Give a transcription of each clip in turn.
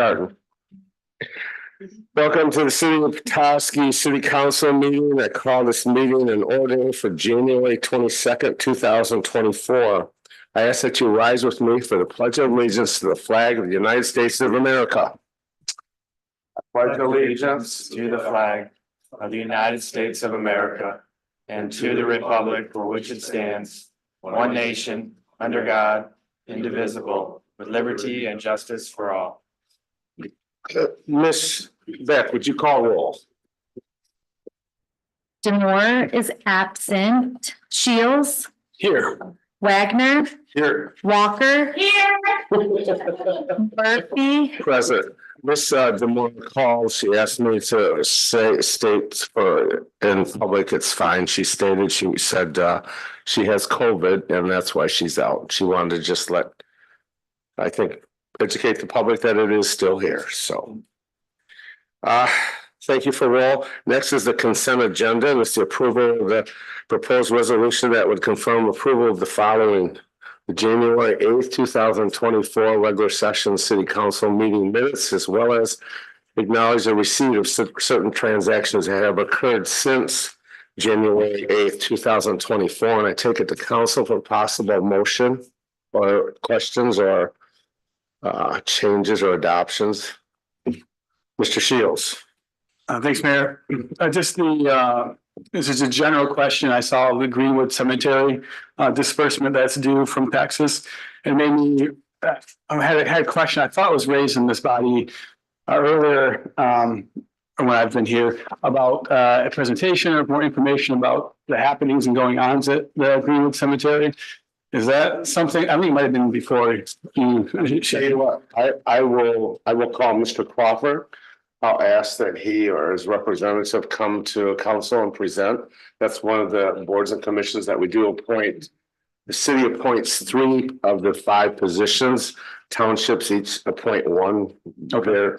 Starting. Welcome to the City of Petoskey City Council meeting. I call this meeting in order for January 22nd, 2024. I ask that you rise with me for the Pledge of Allegiance to the flag of the United States of America. I pledge allegiance to the flag of the United States of America and to the republic for which it stands, one nation, under God, indivisible, with liberty and justice for all. Miss Beck, would you call roll? Demore is absent. Shields, Here. Wagner, Here. Walker. Here. Murphy. Present. Miss Demore called. She asked me to state for in public it's fine. She stated she said she has COVID and that's why she's out. She wanted to just educate the public that it is still here. So thank you for roll. Next is the consent agenda, and it's the approval of the proposed resolution that would confirm approval of the following: the January 8th, 2024 regular session city council meeting minutes, as well as acknowledge the receipt of certain transactions that have occurred since January 8th, 2024. And I take it to council for possible motion or questions or changes or adoptions. Mr. Shields. Thanks, Mayor. This is a general question. I saw the Greenwood Cemetery disbursement that's due from Texas. It made me, I had a question I thought was raised in this body earlier when I've been here about a presentation or more information about the happenings and going on at the Greenwood Cemetery. Is that something? I think it might have been before you. Tell you what, I will call Mr. Crawford. I'll ask that he or his representative come to council and present. That's one of the boards and commissions that we do appoint. The city appoints 3 of the 5 positions. Townships each appoint 1.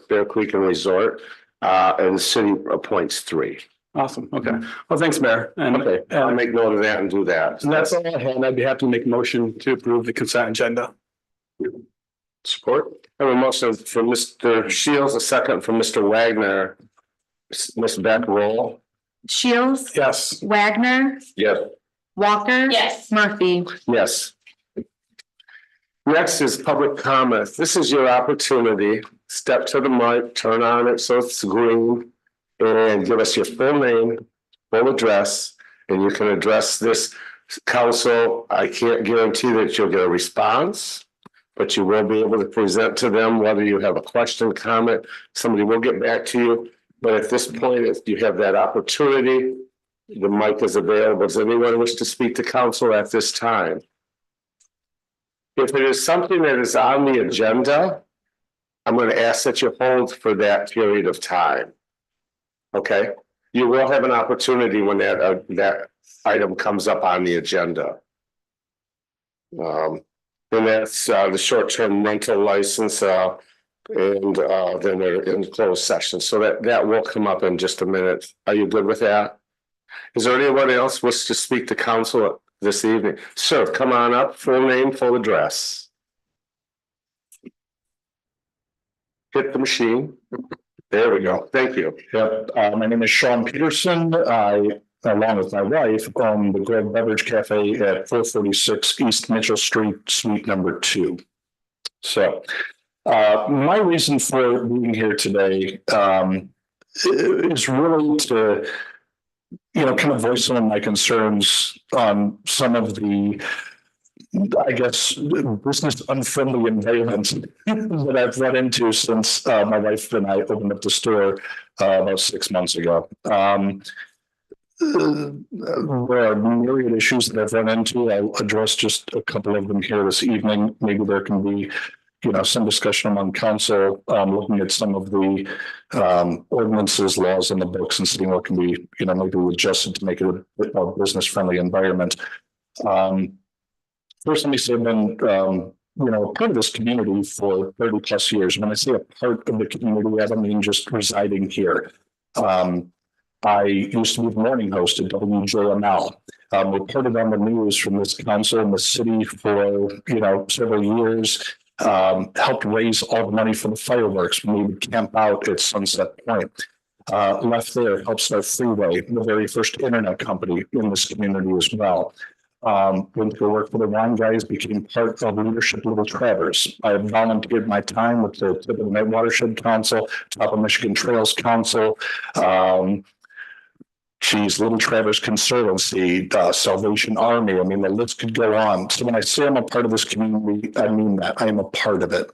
Bear Creek and Resort, and the city appoints 3. Awesome. Okay. Well, thanks, Mayor. And okay, I'll make note of that and do that. And that's all I had. I'd be happy to make a motion to approve the consent agenda. Support. I have a motion for Mr. Shields, a second from Mr. Wagner. Ms. Beck, roll. Shields. Yes. Wagner. Yes. Walker. Yes. Murphy. Yes. Next is public comment. This is your opportunity. Step to the mic, turn on it so it's green, and give us your full name, full address, and you can address this council. I can't guarantee that you'll get a response, but you will be able to present to them whether you have a question, comment. Somebody will get back to you. But at this point, if you have that opportunity, the mic is available. Does anyone wish to speak to council at this time? If it is something that is on the agenda, I'm going to ask that you hold for that period of time. Okay, you will have an opportunity when that item comes up on the agenda. And that's the short-term rental license, and then they're in closed session. So that will come up in just a minute. Are you good with that? Is there anyone else wish to speak to council this evening? Sir, come on up. Full name, full address. Hit the machine. There we go. Thank you. Yep. My name is Sean Peterson. I, along with my wife, own the Greg Beverage Cafe at 446 East Mitchell Street, suite number 2. So, my reason for being here today is really to, kind of voice some of my concerns on some of the, I guess, business unfriendly environment that I've run into since my wife and I opened up the store about 6 months ago. There are myriad issues that I've run into. I'll address just a couple of them here this evening. Maybe there can be, some discussion among council, looking at some of the ordinances, laws in the books and seeing what can be, maybe adjusted to make it a bit more business friendly environment. First, let me say I've been, part of this community for 30 plus years. When I say a part of the community, I don't mean just residing here. I used to be the morning host at WJML. Reported on the news from this council in the city for, several years. helped raise all the money for the fireworks when we would camp out at Sunset Point. Left there, helped start Freeway, the very first internet company in this community as well. Went to go work for the Wine Guys, became part of leadership Little Traverse. I have volunteered my time with the Tip of the Night Watershed Council, Top of Michigan Trails Council, Little Traverse Conservancy, Salvation Army. I mean, the list could go on. So when I say I'm a part of this community, I mean that I am a part of it.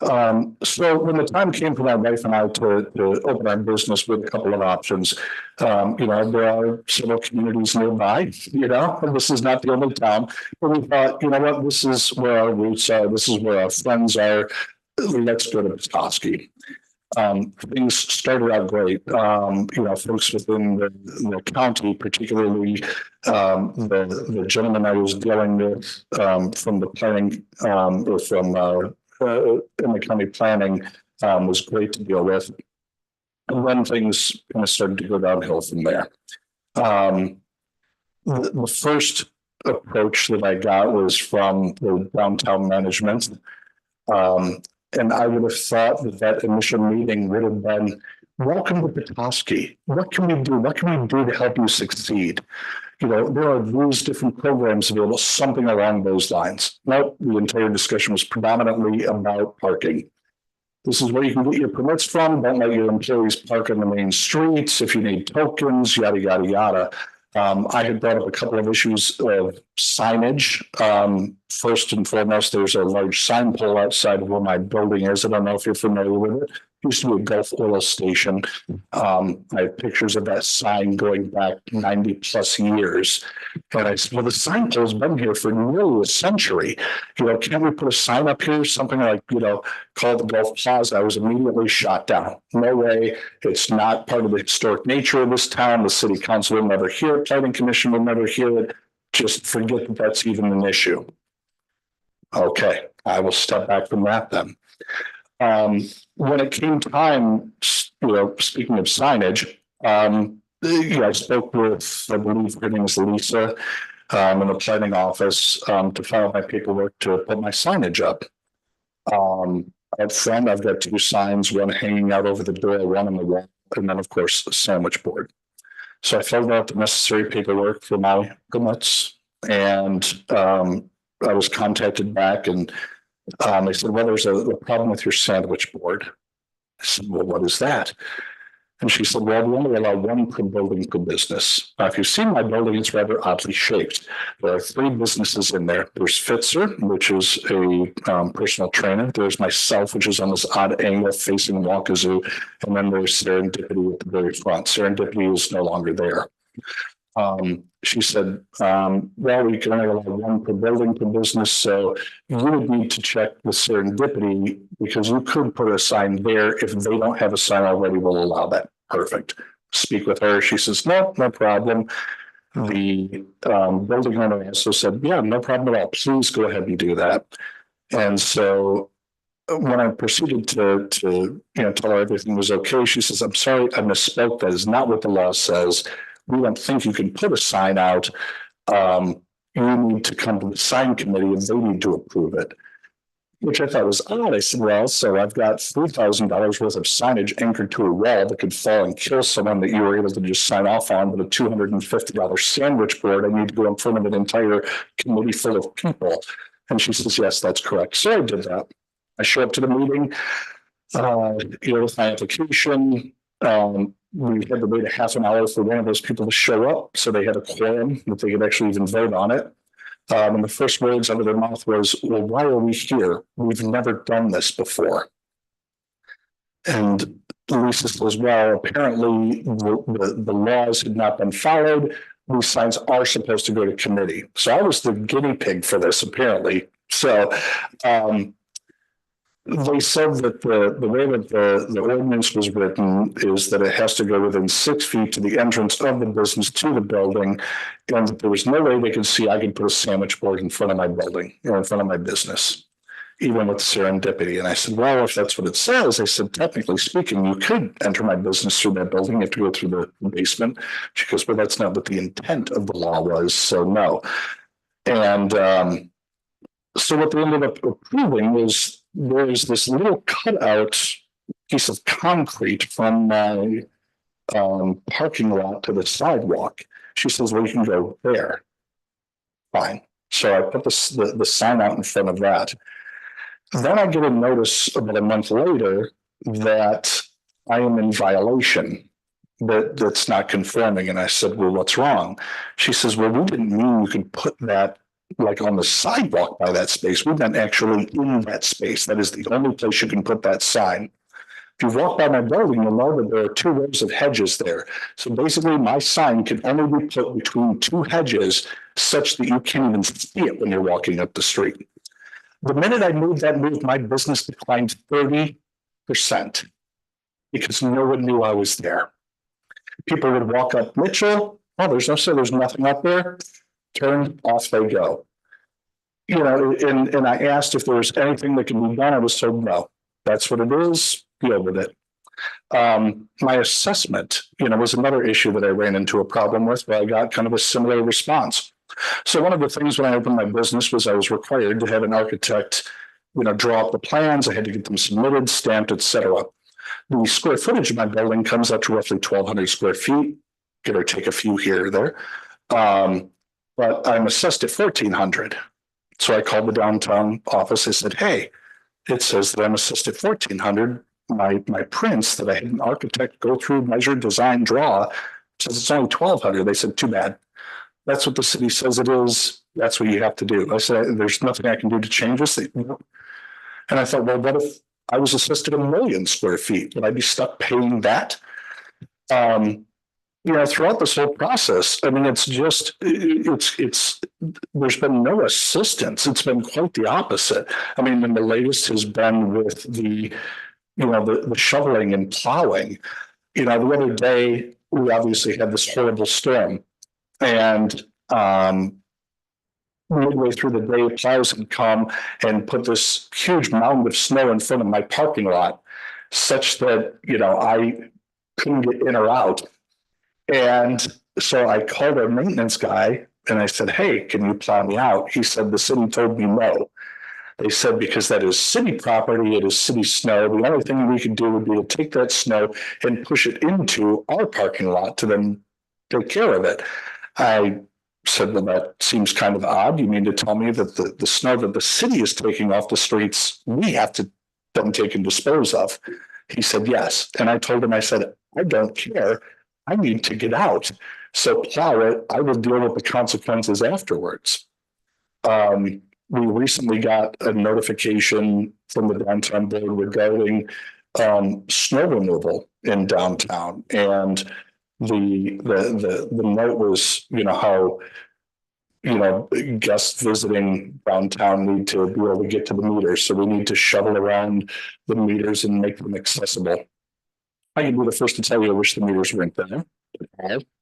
So when the time came for my wife and I to open our business with a couple of options, there are several communities nearby, and this is not the only town, but we thought, you know what, this is where our roots are. This is where our friends are. Let's go to Petoskey. Things started out great. Folks within the county, particularly the gentleman I was dealing with from the planning or from in the county planning was great to deal with. And then things kind of started to go downhill from there. The first approach that I got was from the downtown management. And I would have thought that initial meeting would have been, welcome to Petoskey. What can we do? What can we do to help you succeed? There are these different programs available, something along those lines. Nope, the entire discussion was predominantly about parking. This is where you can get your permits from. Don't let your employees park on the main streets. If you need tokens, yada, yada, yada. I had brought up a couple of issues of signage. First and foremost, there's a large sign pole outside of where my building is. I don't know if you're familiar with it. It used to be a Gulf oil station. I have pictures of that sign going back 90 plus years. And I said, well, the sign pole's been here for nearly a century. Can't we put a sign up here? Something like, called the Gulf Plaza. I was immediately shot down. No way. It's not part of the historic nature of this town. The city council will never hear it. Planning commission will never hear it. Just forget that that's even an issue. Okay, I will step back from that then. When it came time, speaking of signage, I spoke with, I believe her name is Lisa, in the planning office, to file my paperwork to put my signage up. Up front, I've got two signs, one hanging out over the door, one on the wall, and then of course the sandwich board. So I filled out the necessary paperwork for my permits, and I was contacted back, and they said, well, there's a problem with your sandwich board. I said, well, what is that? And she said, well, we only allow one per building per business. Now, if you've seen my building, it's rather oddly shaped. There are three businesses in there. There's Fitzer, which is a personal trainer. There's myself, which is on this odd angle facing Walkazoo. And then there's Serendipity at the very front. Serendipity is no longer there. She said, well, we can only allow one per building per business. So you would need to check with Serendipity, because you could put a sign there. If they don't have a sign already, we'll allow that. Perfect. Speak with her. She says, no problem. The building owner also said, yeah, no problem at all. Please go ahead and do that. And so when I proceeded to tell her everything was okay, she says, I'm sorry, I misspoke. That is not what the law says. We don't think you can put a sign out. You need to come to the sign committee and they need to approve it, which I thought was odd. I said, well, so I've got $3,000 worth of signage anchored to a wall that could fall and kill someone that you were able to just sign off on, but a $250 sandwich board, I need to go in front of an entire committee full of people. And she says, yes, that's correct. So I did that. I show up to the meeting, with my application. We had to wait a half an hour for one of those people to show up, so they had a quorum that they could actually even vote on it. And the first words out of their mouth was, well, why are we here? We've never done this before. And Lisa says, well, apparently the laws had not been followed. These signs are supposed to go to committee. So I was the guinea pig for this, apparently. So they said that the way that the ordinance was written is that it has to go within 6 feet to the entrance of the business to the building. And there was no way they could see I could put a sandwich board in front of my building, in front of my business, even with Serendipity. And I said, well, if that's what it says, I said, technically speaking, you could enter my business through that building. You have to go through the basement. She goes, well, that's not what the intent of the law was. So no. And so what they ended up approving was there's this little cutout piece of concrete from my parking lot to the sidewalk. She says, well, you can go there. Fine. So I put the sign out in front of that. Then I get a notice about a month later that I am in violation, that's not conforming. And I said, well, what's wrong? She says, well, we didn't mean you could put that like on the sidewalk by that space. We meant actually in that space. That is the only place you can put that sign. If you walk by my building, you'll know that there are 2 rows of hedges there. So basically my sign can only be put between 2 hedges such that you can't even see it when you're walking up the street. The minute I made that move, my business declined 30% because no one knew I was there. People would walk up Mitchell. Oh, there's nothing up there. Turn, off they go. You know, and I asked if there was anything that can be done. I was told no. That's what it is. Deal with it. My assessment, was another issue that I ran into a problem with, where I got kind of a similar response. So one of the things when I opened my business was I was required to have an architect, draw up the plans. I had to get them submitted, stamped, etc. The square footage of my building comes up to roughly 1,200 square feet, give or take a few here or there. But I'm assessed at 1,400. So I called the downtown office. I said, hey, it says that I'm assessed at 1,400. My prints that I had an architect go through, measure, design, draw, says it's only 1,200. They said, too bad. That's what the city says it is. That's what you have to do. I said, there's nothing I can do to change this. And I thought, well, what if I was assessed at 1 million square feet? Would I be stuck paying that? Throughout this whole process, I mean, it's there's been no assistance. It's been quite the opposite. I mean, and the latest has been with the shoveling and plowing. The other day, we obviously had this horrible storm, and midway through the day, plows had come and put this huge mound of snow in front of my parking lot, such that, I couldn't get in or out. And so I called our maintenance guy and I said, hey, can you plow me out? He said, the city told me no. They said, because that is city property, it is city snow. The only thing we could do would be to take that snow and push it into our parking lot to then take care of it. I said, well, that seems kind of odd. You mean to tell me that the snow that the city is taking off the streets, we have to then take and dispose of? He said, yes. And I told him, I said, I don't care. I need to get out. So plow it. I will deal with the consequences afterwards. We recently got a notification from the downtown board regarding snow removal in downtown. And the note was, how guests visiting downtown need to be able to get to the meters. So we need to shovel around the meters and make them accessible. I can be the first to tell you I wish the meters weren't there.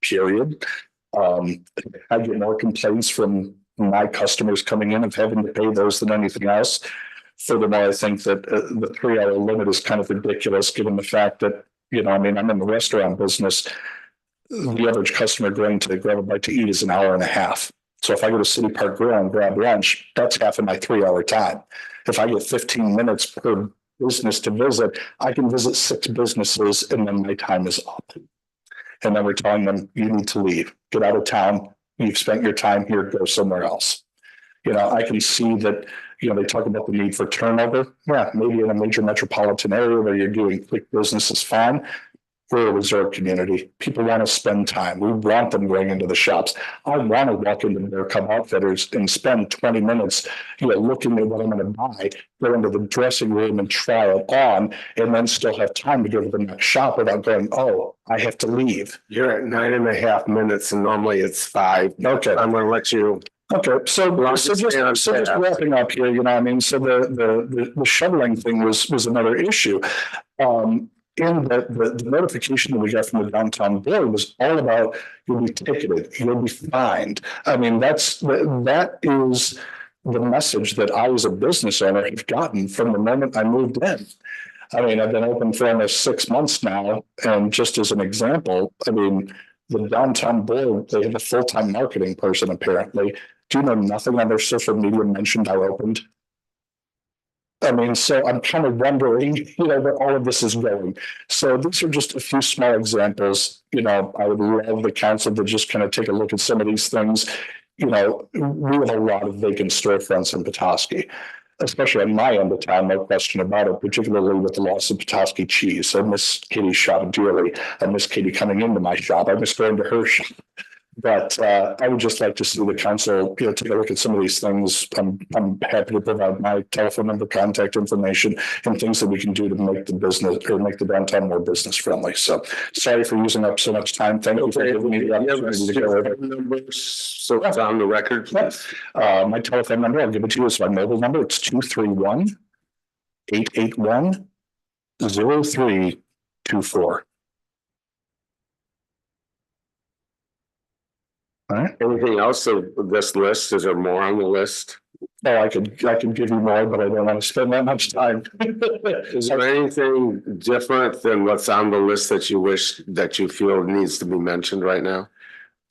Period. I get more complaints from my customers coming in of having to pay those than anything else. Furthermore, I think that the 3-hour limit is kind of ridiculous, given the fact that, I'm in the restaurant business. The average customer going to grab a bite to eat is an hour and a half. So if I go to City Park Grill and grab lunch, that's half of my 3-hour time. If I get 15 minutes per business to visit, I can visit 6 businesses and then my time is up. And then we're telling them, you need to leave, get out of town. You've spent your time here, go somewhere else. I can see that, they talk about the need for turnover. Yeah, maybe in a major metropolitan area where you're doing quick business is fine. We're a resort community. People want to spend time. We want them going into the shops. I want to walk into their Cub Outfitters and spend 20 minutes, looking at what I'm going to buy, go into the dressing room and try it on, and then still have time to go to the next shop without going, oh, I have to leave. You're at 9.5 minutes and normally it's 5. Okay. I'm going to let you. Okay, so just wrapping up here, so the shoveling thing was another issue. In the notification that we got from the downtown board was all about, you'll be ticketed, you'll be fined. I mean, that is the message that I, as a business owner, have gotten from the moment I moved in. I mean, I've been open for almost 6 months now, and just as an example, the downtown board, they have a full-time marketing person apparently. Do you know nothing on their social media mentioned I opened? I mean, so I'm kind of wondering, where all of this is going. So these are just a few small examples. I would love the council to just kind of take a look at some of these things. We have a lot of vacant storefronts in Petoskey, especially on my end of town, no question about it, particularly with the loss of Petoskey cheese. I miss Katie's shop dearly. I miss Katie coming into my shop. I miss going to her shop. But I would just like to see the council, take a look at some of these things. I'm happy to provide my telephone number, contact information, and things that we can do to make the business or make the downtown more business friendly. So sorry for using up so much time. Thank you for giving me the opportunity to go over it. Numbers, so it's on the record, please. My telephone number, I'll give it to you. It's my mobile number. It's 231-881-0324. All right. Anything else of this list? Is there more on the list? No, I could give you more, but I don't want to spend that much time. Is there anything different than what's on the list that you wish that you feel needs to be mentioned right now?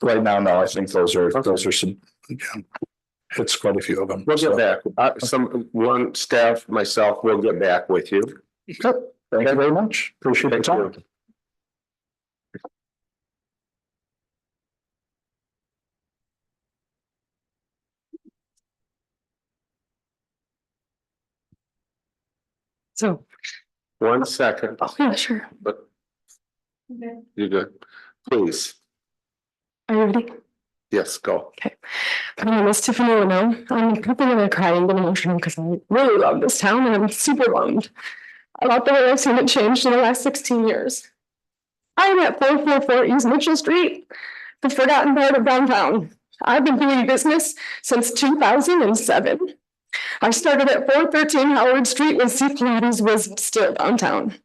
Right now, no, I think those are some, it's quite a few of them. We'll get back. One staff, myself, will get back with you. Okay. Thank you very much. Appreciate the time. you. So, 1 second, oh, yeah, sure. but you're good. Please. Are you ready? Yes, go. My name is Tiffany Leno. I'm probably gonna cry and get emotional because I really love this town and I'm super bummed about the way I've seen it change in the last 16 years. I'm at 444 East Mitchell Street, the forgotten part of downtown. I've been doing business since 2007. I started at 413 Howard Street when C Pilates was still downtown.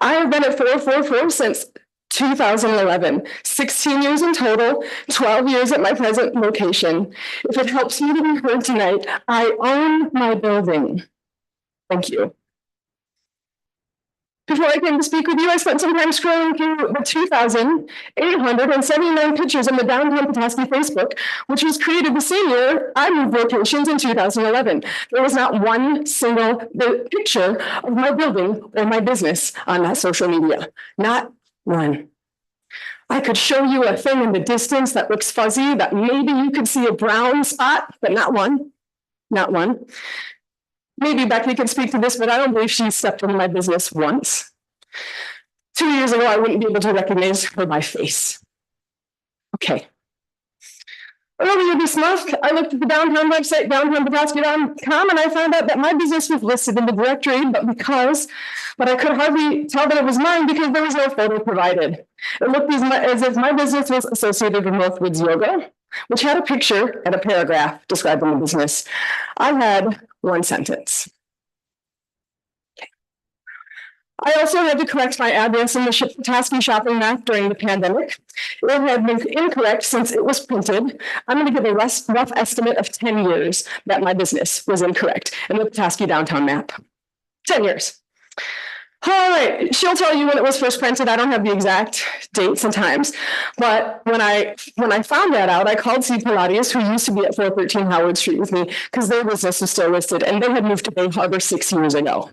I have been at 444 since 2011, 16 years in total, 12 years at my present location. If it helps you to be heard tonight, I own my building. Thank you. Before I came to speak with you, I spent some time scrolling through the 2,879 pictures in the downtown Petoskey Facebook, which was created the same year I moved locations in 2011. There was not one single picture of my building or my business on that social media. Not one. I could show you a thing in the distance that looks fuzzy, that maybe you could see a brown spot, but not one. Not one. Maybe Becky can speak to this, but I don't believe she stepped into my business once. 2 years ago, I wouldn't be able to recognize her by face. Okay. Earlier this month, I looked at the downtown website, downtownpetoskey.com, and I found out that my business was listed in the directory, but I could hardly tell that it was mine because there was no photo provided. It looked as if my business was associated with Northwoods Yoga, which had a picture and a paragraph describing the business. I had one sentence. Okay. I also had to correct my address in the Petoskey shopping map during the pandemic. It had been incorrect since it was printed. I'm going to give a rough estimate of 10 years that my business was incorrect in the Petoskey downtown map. 10 years. All right, she'll tell you when it was first printed. I don't have the exact dates and times, but when I found that out, I called C Pilates, who used to be at 413 Howard Street with me, because their business was still listed, and they had moved to Bay Harbor 6 years ago.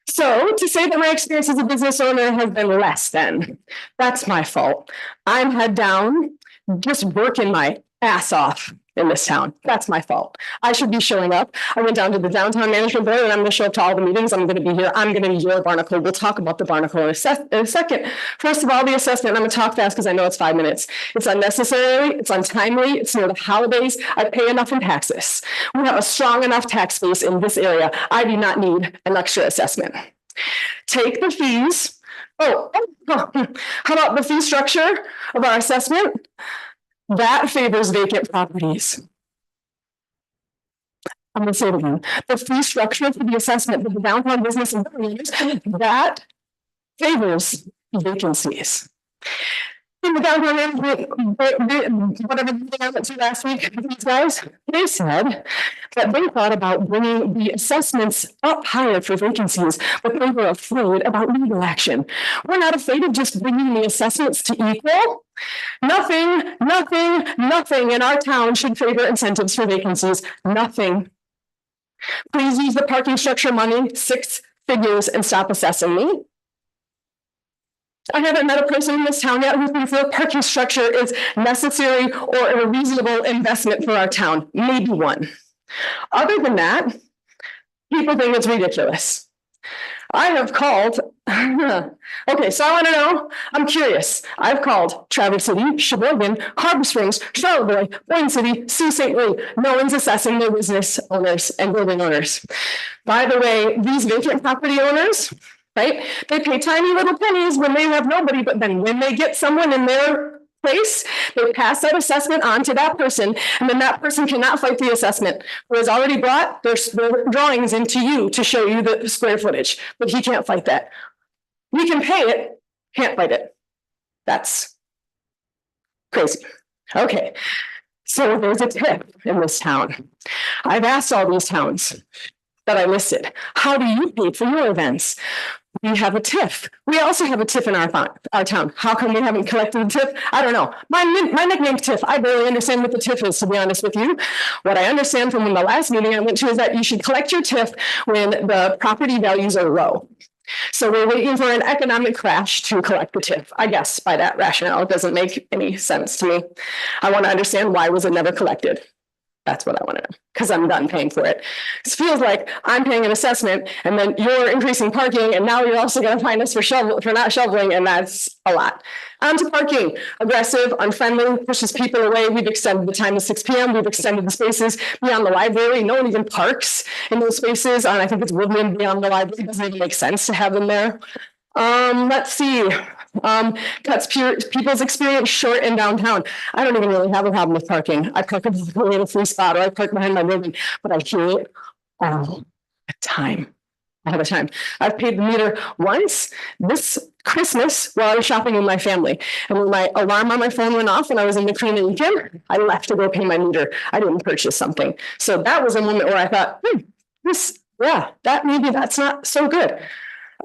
So to say that my experience as a business owner has been less than, that's my fault. I'm head down, just working my ass off in this town. That's my fault. I should be showing up. I went down to the downtown management board and I'm going to show up to all the meetings. I'm going to be here. I'm going to be your barnacle. We'll talk about the barnacle in a second. First of all, the assessment. I'm going to talk fast because I know it's 5 minutes. It's unnecessary. It's untimely. It's near the holidays. I pay enough in taxes. We have a strong enough tax base in this area. I do not need an extra assessment. Take the fees. How about the fee structure of our assessment? That favors vacant properties. I'm going to say it again. The fee structure for the assessment of the downtown business and owners, that favors vacancies. In the downtown management, whatever meeting I went to last week, these guys, they said that they thought about bringing the assessments up higher for vacancies, but they were afraid about legal action. We're not afraid of just bringing the assessments to equal. Nothing in our town should favor incentives for vacancies. Nothing. Please use the parking structure money, 6 figures, and stop assessing me. I haven't met a person in this town yet who thinks the parking structure is necessary or a reasonable investment for our town. Maybe one. Other than that, people think it's ridiculous. I have called, okay, so I want to know, I'm curious. I've called Traverse City, Sheboygan, Harbor Springs, Charlottesville, Boyne City, Sault Ste. Louis. No one's assessing their business owners and building owners. By the way, these vacant property owners, right? They pay tiny little pennies when they have nobody, but then when they get someone in their place, they pass that assessment on to that person, and then that person cannot fight the assessment. Who has already brought their drawings into you to show you the square footage, but he can't fight that. We can pay it, can't fight it. That's crazy. Okay, so there's a tip in this town. I've asked all these towns that I listed, how do you pay for your events? We have a TIF. We also have a TIF in our town. How come we haven't collected the TIF? I don't know. My nickname's TIF. I barely understand what the TIF is, to be honest with you. What I understand from the last meeting I went to is that you should collect your TIF when the property values are low. So we're waiting for an economic crash to collect the TIF. I guess by that rationale, it doesn't make any sense to me. I want to understand why was it never collected. That's what I want to know, because I'm done paying for it. It feels like I'm paying an assessment and then you're increasing parking and now you're also going to fine us for not shoveling, and that's a lot. On to parking. Aggressive, unfriendly, pushes people away. We've extended the time to 6 p.m. We've extended the spaces beyond the library. No one even parks in those spaces. And I think it's Woodland beyond the library. It doesn't even make sense to have them there. Let's see. Cuts people's experience short in downtown. I don't even really have a problem with parking. I park in a little free spot, or I park behind my building, but I hear it all the time. I have a time. I've paid the meter once this Christmas while I was shopping with my family. And when my alarm on my phone went off when I was in McLean and Eakin, I left to go pay my meter. I didn't purchase something. So that was a moment where I thought, maybe that's not so good.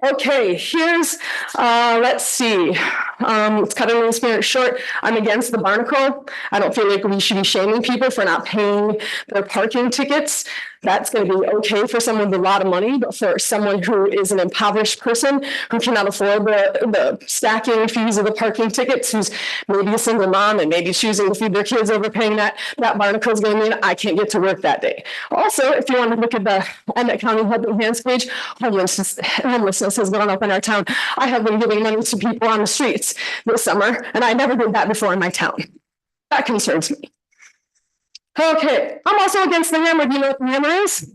Okay, here's, let's see. It's cutting the experience short. I'm against the barnacle. I don't feel like we should be shaming people for not paying their parking tickets. That's going to be okay for someone with a lot of money, but for someone who is an impoverished person who cannot afford the stacking fees of the parking tickets, who's maybe a single mom and maybe choosing to feed their kids overpaying that barnacle is going to mean I can't get to work that day. Also, if you want to look at the Emmett County Helping Hands page, homelessness has gone up in our town. I have been giving money to people on the streets this summer, and I never did that before in my town. That concerns me. Okay, I'm also against the hammer. Do you know what the hammer is?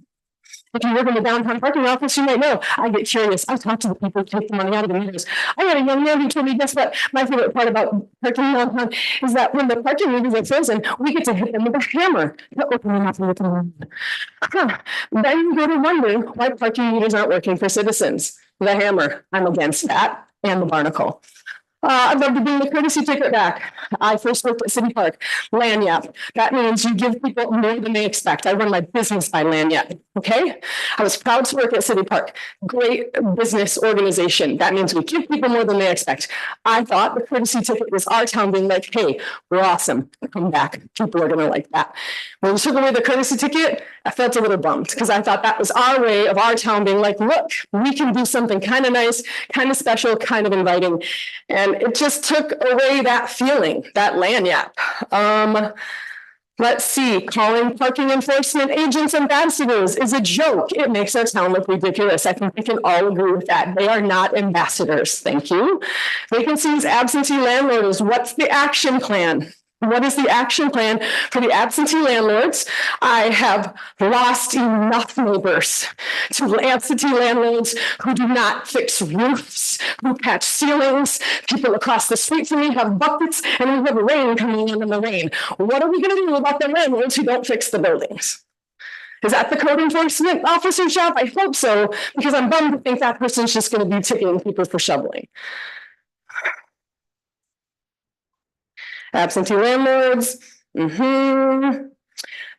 If you work in the downtown parking office, you might know. I get curious. I talk to the people who take the money out of the meters. I had a young man who told me, guess what? My favorite part about parking downtown is that when the parking meters are frozen, we get to hit them with a hammer to open them up and let them in. Then you go to wondering why parking meters aren't working for citizens. The hammer, I'm against that, and the barnacle. I'd love to bring the courtesy ticket back. I first worked at City Park, lanyap. That means you give people more than they expect. I run my business by lanyap, okay? I was proud to work at City Park. Great business organization. That means we give people more than they expect. I thought the courtesy ticket was our town being like, hey, we're awesome. Come back. People are gonna like that. When we took away the courtesy ticket, I felt a little bummed because I thought that was our way of our town being like, look, we can do something kind of nice, kind of special, kind of inviting. And it just took away that feeling, that lanyap. Let's see, calling parking enforcement agents ambassadors is a joke. It makes our town look ridiculous. I think we can all agree with that. They are not ambassadors. Thank you. Vacancies, absentee landlords. What's the action plan? What is the action plan for the absentee landlords? I have lost enough neighbors to absentee landlords who do not fix roofs, who patch ceilings. People across the street from me have buckets and we have rain coming in the rain. What are we going to do about the landlords who don't fix the buildings? Is that the code enforcement officer's job? I hope so, because I'm bummed to think that person's just going to be ticketing people for shoveling. Absentee landlords.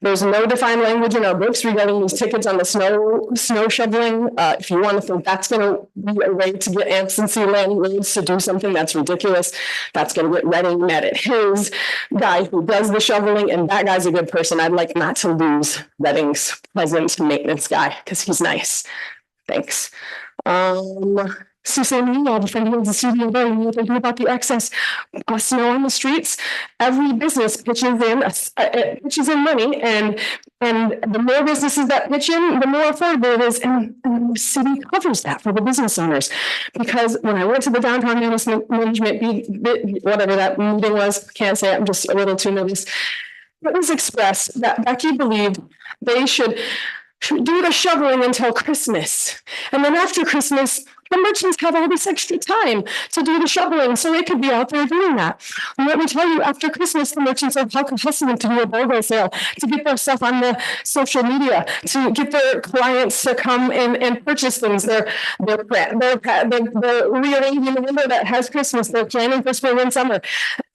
There's no defined language in our books regarding these tickets on the snow shoveling. If you want to think that's gonna be a way to get absentee landlords to do something that's ridiculous, that's gonna get Reading mad at his guy who does the shoveling, and that guy's a good person. I'd like not to lose Reading's present maintenance guy, because he's nice. Thanks. Suzanne Email, defending the studio building, what they do about the excess snow on the streets. Every business pitches in money, and the more businesses that pitch in, the more affordable it is, and the city covers that for the business owners. Because when I went to the downtown management whatever that meeting was, can't say it, I'm just a little too nervous. It was expressed that Becky believed they should do the shoveling until Christmas, and then after Christmas, the merchants have all this extra time to do the shoveling, so they could be out there doing that. And let me tell you, after Christmas, the merchants are hustling to do a BOGO sale, to get their stuff on the social media, to get their clients to come in and purchase things. They're rearranging the window that has Christmas. They're planning for spring and summer.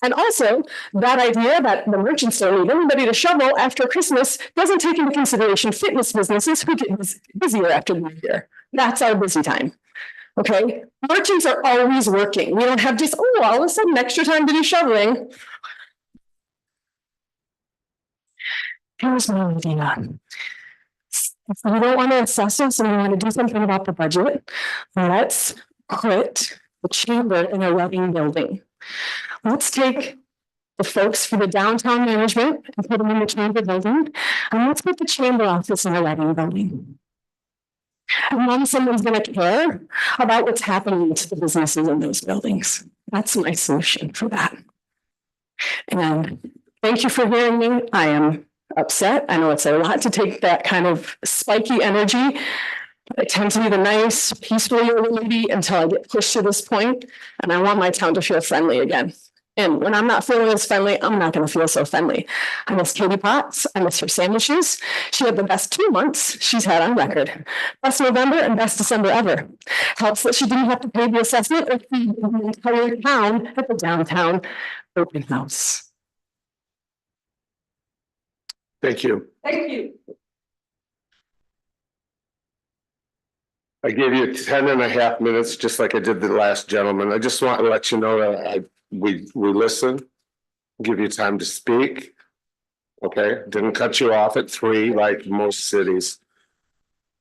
And also, that idea that the merchants don't need anybody to shovel after Christmas doesn't take into consideration fitness businesses who get busier after the new year. That's our busy time. Okay, merchants are always working. We don't have just, all of a sudden extra time to do shoveling. Here's my idea. If we don't want to assess us and we want to do something about the budget, let's put the chamber in a Reading building. Let's take the folks for the downtown management and put them in the chamber building, and let's put the chamber office in a Reading building. And then someone's going to care about what's happening to the businesses in those buildings. That's my solution for that. And thank you for hearing me. I am upset. I know it's a lot to take that kind of spiky energy. I tend to be the nice, peaceful young lady until I get pushed to this point, and I want my town to feel friendly again. And when I'm not feeling as friendly, I'm not going to feel so friendly. I miss Katie Potts. I miss her sandwiches. She had the best 2 months she's had on record. Best November and best December ever. Helps that she didn't have to pay the assessment or feed the entire town at the downtown open house. Thank you. Thank you. I gave you 10.5 minutes, just like I did the last gentleman. I just want to let you know that we listen, give you time to speak. Okay, didn't cut you off at 3 like most cities.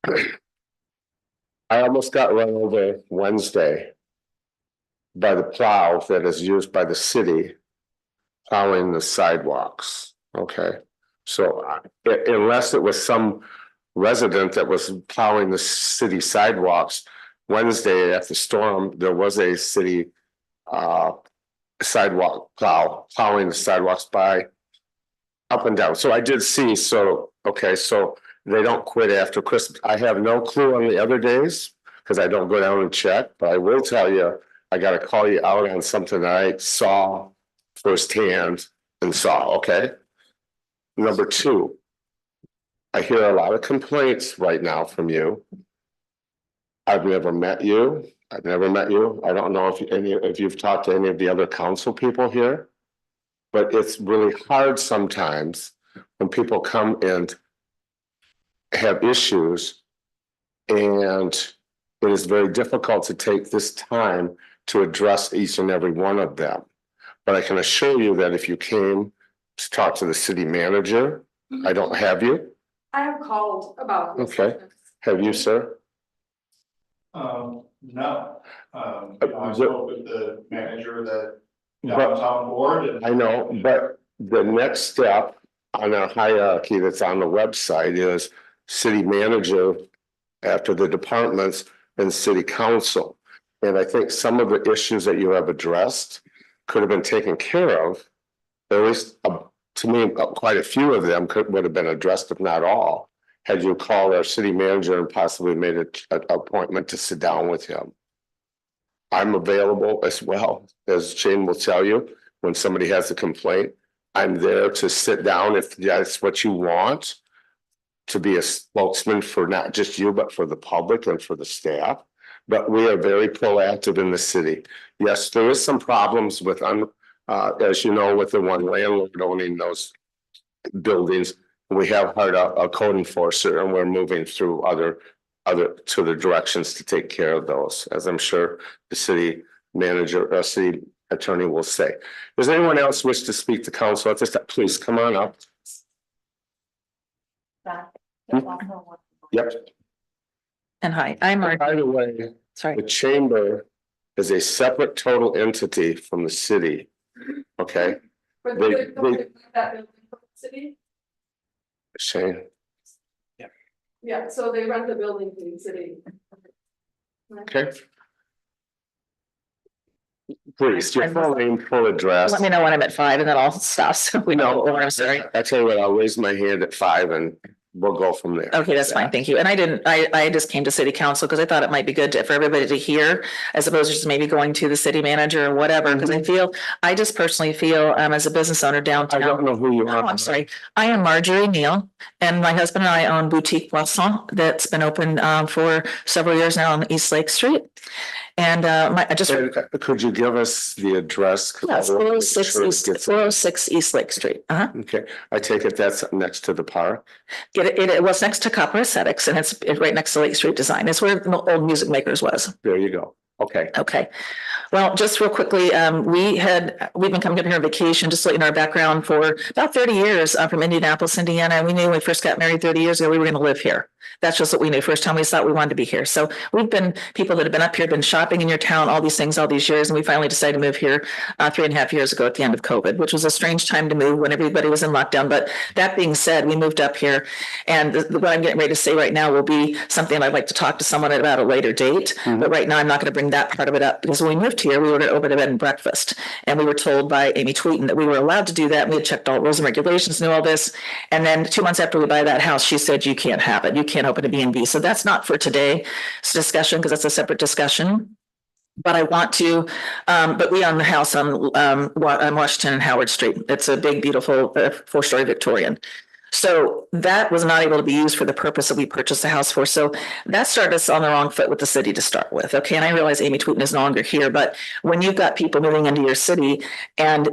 I almost got run over Wednesday by the plow that is used by the city plowing the sidewalks. Okay, so unless it was some resident that was plowing the city sidewalks, Wednesday after the storm, there was a city sidewalk plowing the sidewalks by up and down. So I did see, so they don't quit after Christmas. I have no clue on the other days because I don't go down and check, but I will tell you, I got to call you out on something that I saw firsthand and saw, okay? Number 2, I hear a lot of complaints right now from you. I've never met you. I don't know if you've talked to any of the other council people here, but it's really hard sometimes when people come and have issues, and it is very difficult to take this time to address each and every one of them. But I can assure you that if you came to talk to the city manager, I don't have you. I have called about this. Okay. Have you, sir? No, I spoke with the manager of the downtown board and. I know, but the next step on our hierarchy that's on the website is city manager after the departments and city council. And I think some of the issues that you have addressed could have been taken care of. At least to me, quite a few of them would have been addressed, if not all, had you called our city manager and possibly made an appointment to sit down with him. I'm available as well, as Shane will tell you, when somebody has a complaint. I'm there to sit down if that's what you want, to be a spokesman for not just you, but for the public and for the staff. But we are very proactive in the city. Yes, there is some problems with, as you know, with the one landlord owning those buildings. We have hired a code enforcer and we're moving through other to the directions to take care of those, as I'm sure the city manager, city attorney will say. Does anyone else wish to speak to council at this time? Please come on up. Yep. And hi, I'm By Margie. the way, Sorry. the chamber is a separate total entity from the city. Okay, City? Shane, Yeah, so they rent the building for the city. okay. Please, your full name, full address. Let me know when I'm at 5 and then I'll stop. So we know, or I'm sorry. I tell you what, I'll raise my hand at 5 and we'll go from there. Okay, that's fine. Thank you. And I just came to city council because I thought it might be good for everybody to hear as opposed to just maybe going to the city manager or whatever. Because I just personally feel, as a business owner I downtown. don't know who you Oh, are. I'm sorry. I am Marjorie Neal and my husband and I own Boutique Poisson that's been open for several years now on East Lake Street. And I just. Could you give us the address? Yes, 406 East Lake Street. Okay, I take it that's next to the park. It was next to Copper Aesthetics and it's right next to Lake Street Design. It's where the old Music Makers was. There you go. Okay. Okay. Well, just real quickly, we've been coming up here on vacation, just to let you know our background for about 30 years. I'm from Indianapolis, Indiana. We knew when we first got married 30 years ago, we were going to live here. That's just what we knew. First time we thought we wanted to be here. So we've been people that have been up here, been shopping in your town, all these things, all these years. And we finally decided to move here 3.5 years ago at the end of COVID, which was a strange time to move when everybody was in lockdown. But that being said, we moved up here and what I'm getting ready to say right now will be something I'd like to talk to someone about at a later date. But right now I'm not going to bring that part of it up because when we moved here, we were going to open a bed and breakfast. And we were told by Amy Tweeten that we were allowed to do that. We had checked all rules and regulations, knew all this. And then 2 months after we buy that house, she said, you can't have it. You can't open a B&B. So that's not for today's discussion because that's a separate discussion. But I want to, but we own the house on Washington and Howard Street. It's a big, beautiful 4-story Victorian. So that was not able to be used for the purpose that we purchased the house for. So that started us on the wrong foot with the city to start with. Okay. And I realize Amy Tweeten is no longer here, but when you've got people moving into your city and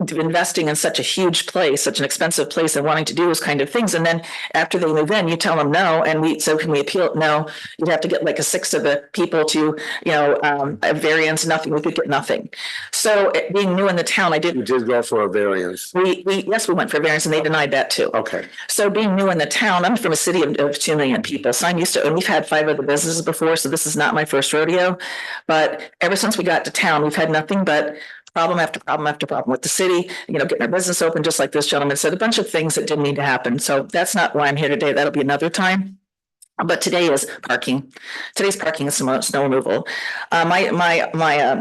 investing in such a huge place, such an expensive place and wanting to do those kind of things. And then after they move in, you tell them no. And so can we appeal it? No, you'd have to get like a sixth of the people to, a variance, nothing. We could get nothing. So being new in the town, You did go for a variance. Yes, we went for variance and they denied that too. Okay. So being new in the town, I'm from a city of 2 million people. So I'm used to, and we've had 5 other businesses before. So this is not my first rodeo, but ever since we got to town, we've had nothing but problem after problem after problem with the city, getting our business open, just like this gentleman said, a bunch of things that didn't need to happen. So that's not why I'm here today. That'll be another time. But today is parking. Today's parking is snow removal. My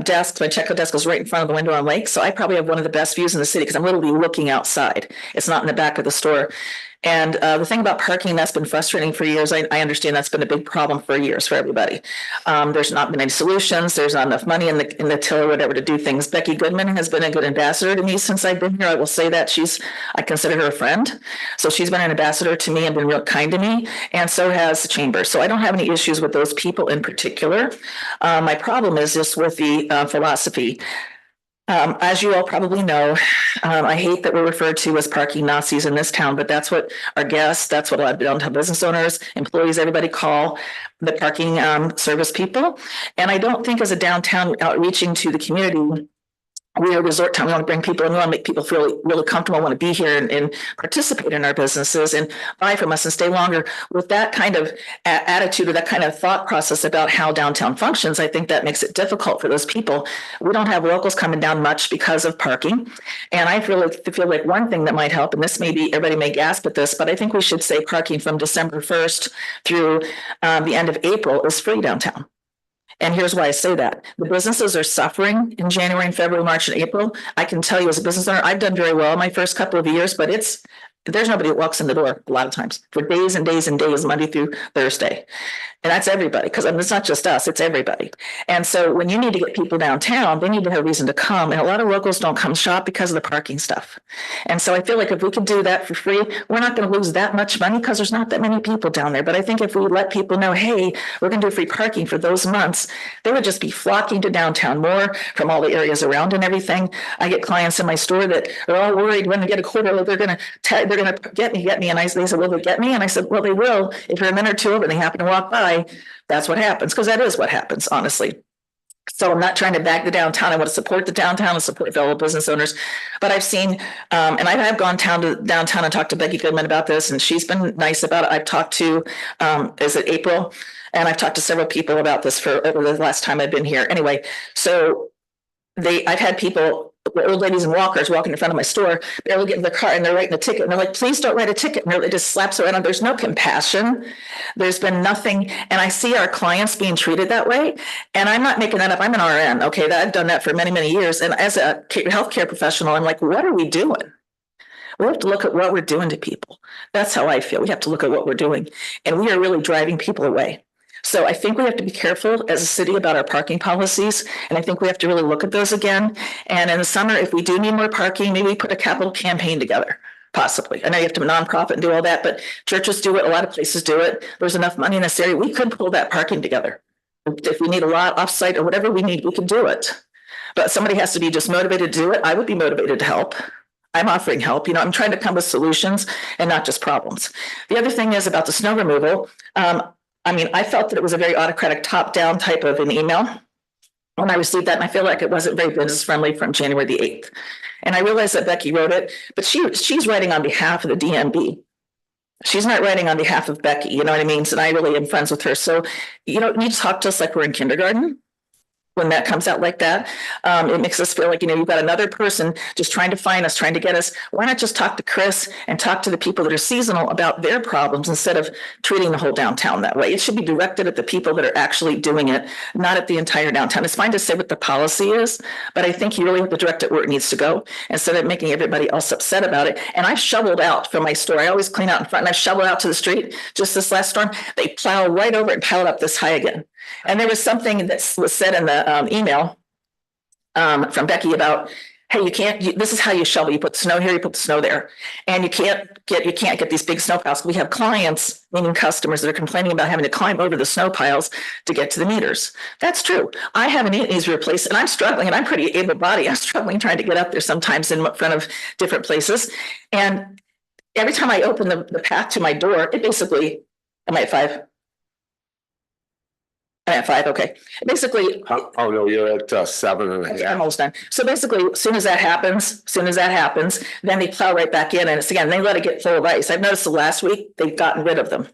desk, my checkout desk is right in front of the window on Lake. So I probably have one of the best views in the city because I'm literally looking outside. It's not in the back of the store. And the thing about parking that's been frustrating for years, I understand that's been a big problem for years for everybody. There's not been any solutions. There's not enough money in the till or whatever to do things. Becky Goodman has been a good ambassador to me since I've been here. I will say that I consider her a friend. So she's been an ambassador to me and been real kind to me. And so has the chamber. So I don't have any issues with those people in particular. My problem is just with the philosophy. As you all probably know, I hate that we're referred to as parking Nazis in this town, but that's what our guests, that's what a lot of downtown business owners, employees, everybody call the parking service people. And I don't think as a downtown outreaching to the community, we are a resort town. We want to bring people and we want to make people feel really comfortable, want to be here and participate in our businesses and buy from us and stay longer. With that kind of attitude or that kind of thought process about how downtown functions, I think that makes it difficult for those people. We don't have locals coming down much because of parking. And I feel like one thing that might help, and this may be, everybody may gasp at this, but I think we should say parking from December 1st through the end of April is free downtown. And here's why I say that. The businesses are suffering in January and February, March and April. I can tell you as a business owner, I've done very well in my first couple of years, but there's nobody that walks in the door a lot of times for days and days and days, Monday through Thursday. And that's everybody, because it's not just us, it's everybody. And so when you need to get people downtown, they need to have a reason to come. And a lot of locals don't come shop because of the parking stuff. And so I feel like if we could do that for free, we're not going to lose that much money because there's not that many people down there. But I think if we let people know, hey, we're going to do free parking for those months, they would just be flocking to downtown more from all the areas around and everything. I get clients in my store that are all worried when they get a quarter, they're going they're gonna get me. And they said, will they get me? And I said, well, they will. If you're a minute or two of it and they happen to walk by, that's what happens, because that is what happens, honestly. So I'm not trying to bag the downtown. I want to support the downtown and support fellow business owners. But I've seen, and I have gone downtown and talked to Becky Goodman about this, and she's been nice about it. I've talked to, is it April? And I've talked to several people about this for over the last time I've been here. Anyway, so I've had people, old ladies in walkers walking in front of my store, barely get in the car and they're writing a ticket. And they're like, please don't write a ticket. And it just slaps around. There's no compassion. There's been nothing. And I see our clients being treated that way. And I'm not making that up. I'm an RN. Okay. I've done that for many, many years. And as a healthcare professional, I'm like, what are we doing? We have to look at what we're doing to people. That's how I feel. We have to look at what we're doing. And we are really driving people away. So I think we have to be careful as a city about our parking policies. And I think we have to really look at those again. And in the summer, if we do need more parking, maybe we put a capital campaign together, possibly. I know you have to be a nonprofit and do all that, but churches do it. A lot of places do it. There's enough money in this area. We could pull that parking together. If we need a lot offsite or whatever we need, we can do it. But somebody has to be just motivated to do it. I would be motivated to help. I'm offering help. I'm trying to come with solutions and not just problems. The other thing is about the snow removal. I felt that it was a very autocratic top-down type of an email when I received that, and I feel like it wasn't very business-friendly from January the 8th. And I realized that Becky wrote it, but she's writing on behalf of the DMB. She's not writing on behalf of Becky, you know what I mean? And I really am friends with her. So you don't need to talk to us like we're in kindergarten. When that comes out like that, it makes us feel like, you've got another person just trying to find us, trying to get us. Why not just talk to Chris and talk to the people that are seasonal about their problems instead of treating the whole downtown that way? It should be directed at the people that are actually doing it, not at the entire downtown. It's fine to say what the policy is, but I think you really have to direct it where it needs to go instead of making everybody else upset about it. And I've shoveled out from my store. I always clean out in front, and I've shoveled out to the street. Just this last storm, they plow right over it and pile it up this high again. And there was something that was said in the email from Becky about, hey, this is how you shovel. You put the snow here, you put the snow there. And you can't get these big snow piles. We have clients, meaning customers, that are complaining about having to climb over the snow piles to get to the meters. That's true. I have an knees replaced, and I'm struggling, and I'm pretty able-bodied. I'm struggling trying to get up there sometimes in front of different places. And every time I open the path to my door, it basically, am I at 5? I'm at 5, okay. Basically. Oh, no, you're at 7.5. I'm almost done. So basically, as soon as that happens, then they plow right back in, and it's again, they let it get full of ice. I've noticed the last week, they've gotten rid of them.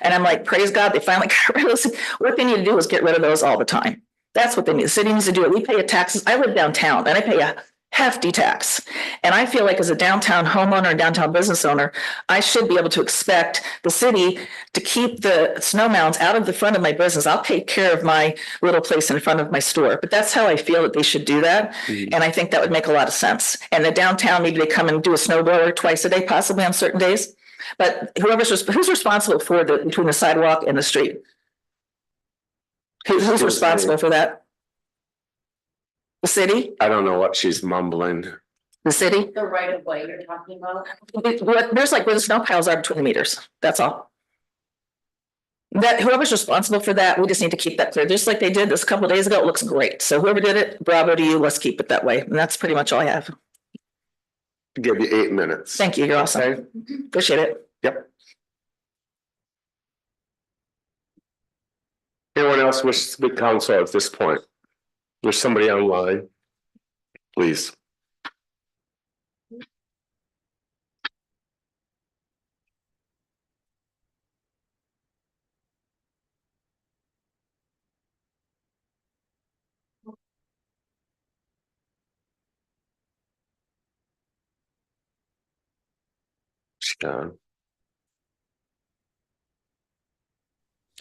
And I'm like, praise God, they finally got rid of those. What they need to do is get rid of those all the time. That's what they need. The city needs to do it. We pay a taxes. I live downtown, and I pay a hefty tax. And I feel like as a downtown homeowner and downtown business owner, I should be able to expect the city to keep the snow mounds out of the front of my business. I'll take care of my little place in front of my store, but that's how I feel that they should do that. Mm-hmm. And I think that would make a lot of sense. And the downtown, maybe they come and do a snow blower twice a day, possibly on certain days. But who's responsible for between the sidewalk and the street? Who's responsible for that? The city? I don't know what she's mumbling. The city? The right of way you're talking about? There's like where the snow piles are between the meters. That's all. That whoever's responsible for that, we just need to keep that clear. Just like they did this a couple of days ago, it looks great. So whoever did it, bravo to you. Let's keep it that way. And that's pretty much all I have. Give you 8 minutes. Thank you. You're awesome. Okay. Appreciate it. Yep. Anyone else wish to speak counsel at this point? There's somebody online. Please.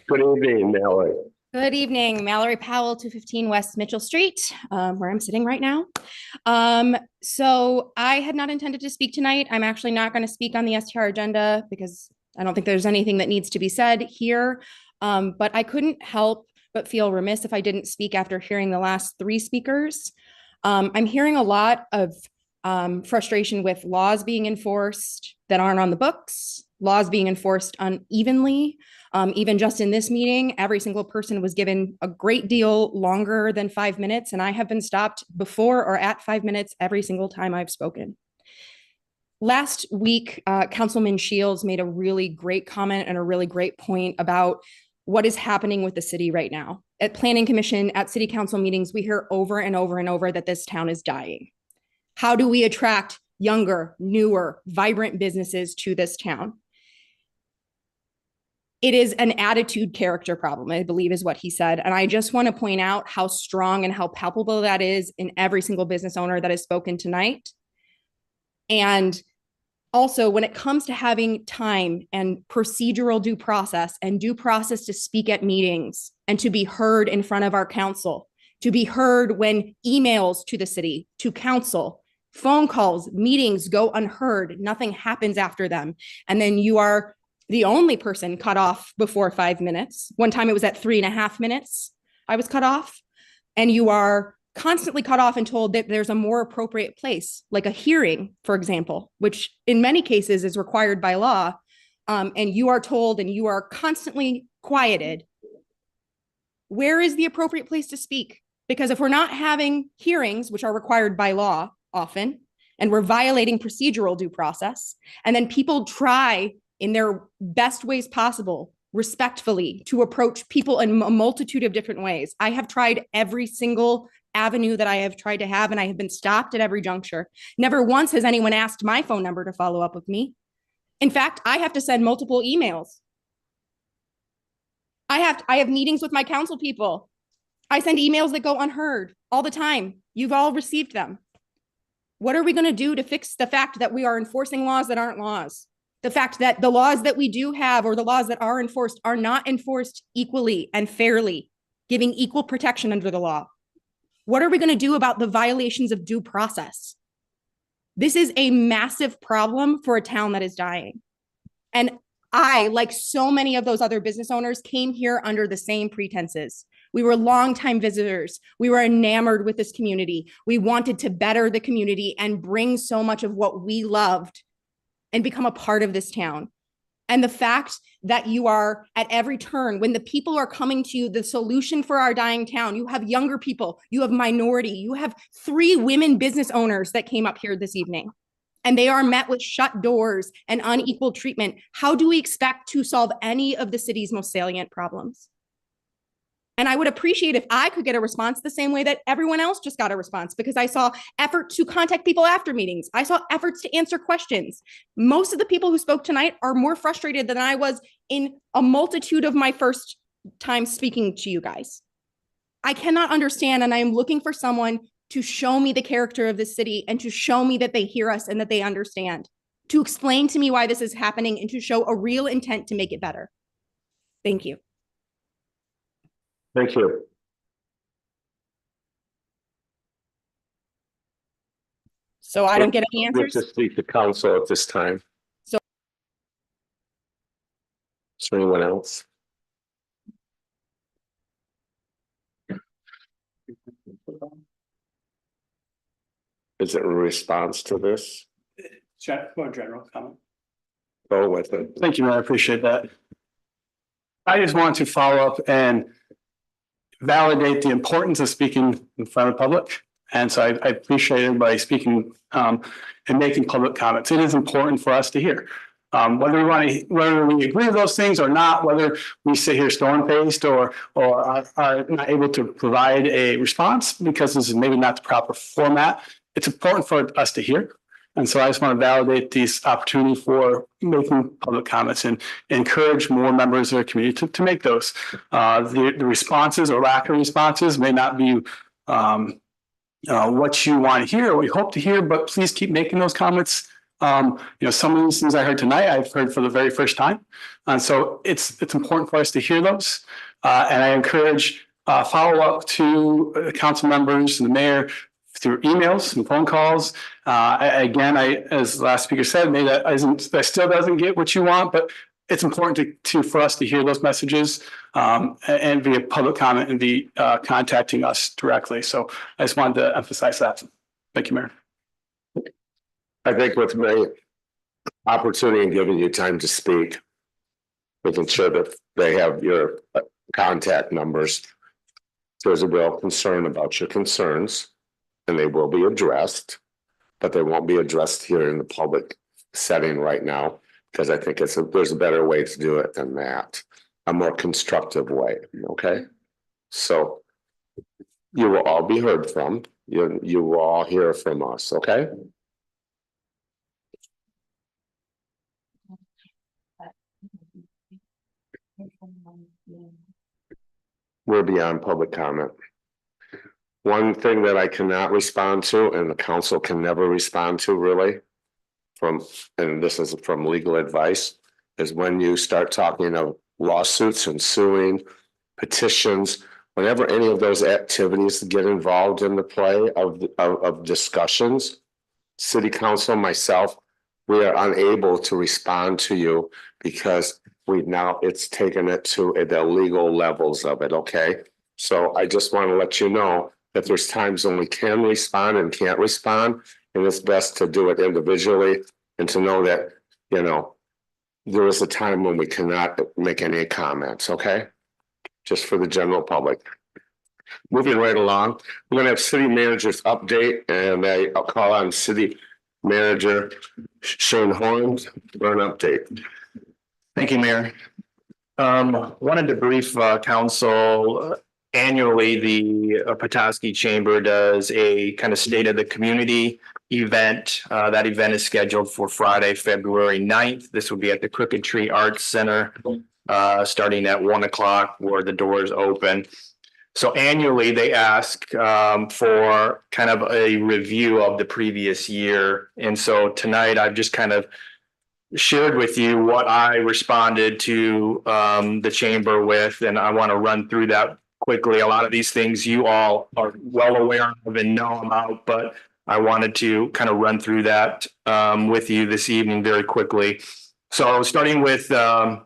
Good evening, Mallory. Good evening, Mallory Powell, 215 West Mitchell Street, where I'm sitting right now. So I had not intended to speak tonight. I'm actually not going to speak on the STR agenda because I don't think there's anything that needs to be said here. But I couldn't help but feel remiss if I didn't speak after hearing the last 3 speakers. I'm hearing a lot of frustration with laws being enforced that aren't on the books, laws being enforced unevenly. Even just in this meeting, every single person was given a great deal longer than 5 minutes, and I have been stopped before or at 5 minutes every single time I've spoken. last week, Councilman Shields made a really great comment and a really great point about what is happening with the city right now. At Planning Commission, at city council meetings, we hear over and over and over that this town is dying. How do we attract younger, newer, vibrant businesses to this town? It is an attitude character problem, I believe is what he said. And I just want to point out how strong and how palpable that is in every single business owner that has spoken tonight. And also, when it comes to having time and procedural due process and due process to speak at meetings and to be heard in front of our council, to be heard when emails to the city, to council, phone calls, meetings go unheard, nothing happens after them. And then you are the only person cut off before 5 minutes. One time it was at 3.5 minutes I was cut off. And you are constantly cut off and told that there's a more appropriate place, like a hearing, for example, which in many cases is required by law. And you are told and you are constantly quieted. Where is the appropriate place to speak? Because if we're not having hearings, which are required by law often, and we're violating procedural due process, and then people try in their best ways possible, respectfully, to approach people in a multitude of different ways. I have tried every single avenue that I have tried to have, and I have been stopped at every juncture. Never once has anyone asked my phone number to follow up with me. In fact, I have to send multiple emails. I have meetings with my council people. I send emails that go unheard all the time. You've all received them. What are we going to do to fix the fact that we are enforcing laws that aren't laws? The fact that the laws that we do have or the laws that are enforced are not enforced equally and fairly, giving equal protection under the law. What are we going to do about the violations of due process? This is a massive problem for a town that is dying. And I, like so many of those other business owners, came here under the same pretenses. We were longtime visitors. We were enamored with this community. We wanted to better the community and bring so much of what we loved and become a part of this town. And the fact that you are at every turn, when the people are coming to you, the solution for our dying town, you have younger people, you have minority, you have 3 women business owners that came up here this evening, and they are met with shut doors and unequal treatment. How do we expect to solve any of the city's most salient problems? And I would appreciate if I could get a response the same way that everyone else just got a response, because I saw effort to contact people after meetings. I saw efforts to answer questions. Most of the people who spoke tonight are more frustrated than I was in a multitude of my first time speaking to you guys. I cannot understand, and I am looking for someone to show me the character of this city and to show me that they hear us and that they understand, to explain to me why this is happening and to show a real intent to make it better. Thank you. Thank you. So I don't get any We have answers? to speak to council at this time. So- Is there anyone else? Is it a response to this? More general comment. Go with it. Thank you, man. I appreciate that. I just want to follow up and validate the importance of speaking in front of the public. And so I appreciate everybody speaking and making public comments. It is important for us to hear. Whether we agree with those things or not, whether we sit here stone-faced or are not able to provide a response because this is maybe not the proper format, it's important for us to hear. And so I just want to validate this opportunity for making public comments and encourage more members of the community to make those. The responses or lack of responses may not be what you want to hear or what you hope to hear, but please keep making those comments. Some of these things I heard tonight, I've heard for the very first time. And so it's important for us to hear those. And I encourage follow up to council members and the mayor through emails and phone calls. Again, as the last speaker said, maybe that still doesn't get what you want, but it's important for us to hear those messages and via public comment and be contacting us directly. So I just wanted to emphasize that. Thank you, Mayor. I think with my opportunity and giving you time to speak, making sure that they have your contact numbers. There's a real concern about your concerns, and they will be addressed, but they won't be addressed here in the public setting right now, because I think there's a better way to do it than that, a more constructive way, okay? So you will all be heard from, you will all hear from us, okay? We're beyond public comment. One thing that I cannot respond to, and the council can never respond to really, and this is from legal advice, is when you start talking of lawsuits and suing, petitions, whenever any of those activities get involved in the play of discussions, city council, myself, we are unable to respond to you because it's taken it to the legal levels of it, okay? So I just want to let you know that there's times when we can respond and can't respond, and it's best to do it individually and to know that, there is a time when we cannot make any comments, okay? Just for the general public. Moving right along, we're gonna have city manager's update, and I'll call on city manager Shane Horn for an update. Thank you, Mayor. Wanted to brief council. Annually, the Petoskey Chamber does a kind of state of the community event. That event is scheduled for Friday, February 9th. This will be at the Crooked Tree Arts Center, starting at 1 o'clock where the doors open. So annually, they ask for kind of a review of the previous year. And so tonight, I've just kind of shared with you what I responded to the chamber with, and I want to run through that quickly. A lot of these things you all are well aware of and know about, but I wanted to kind of run through that with you this evening very quickly. So starting with, and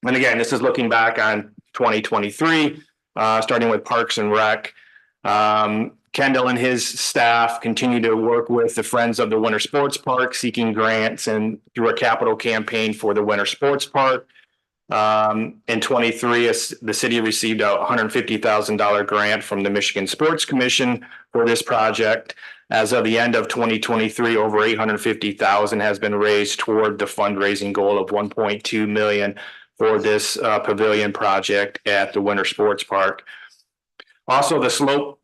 again, this is looking back on 2023, starting with Parks and Rec. Kendall and his staff continue to work with the Friends of the Winter Sports Park, seeking grants and through a capital campaign for the Winter Sports Park. In 23, the city received a $150,000 grant from the Michigan Sports Commission for this project. As of the end of 2023, over $850,000 has been raised toward the fundraising goal of $1.2 million for this pavilion project at the Winter Sports Park. Also, the slope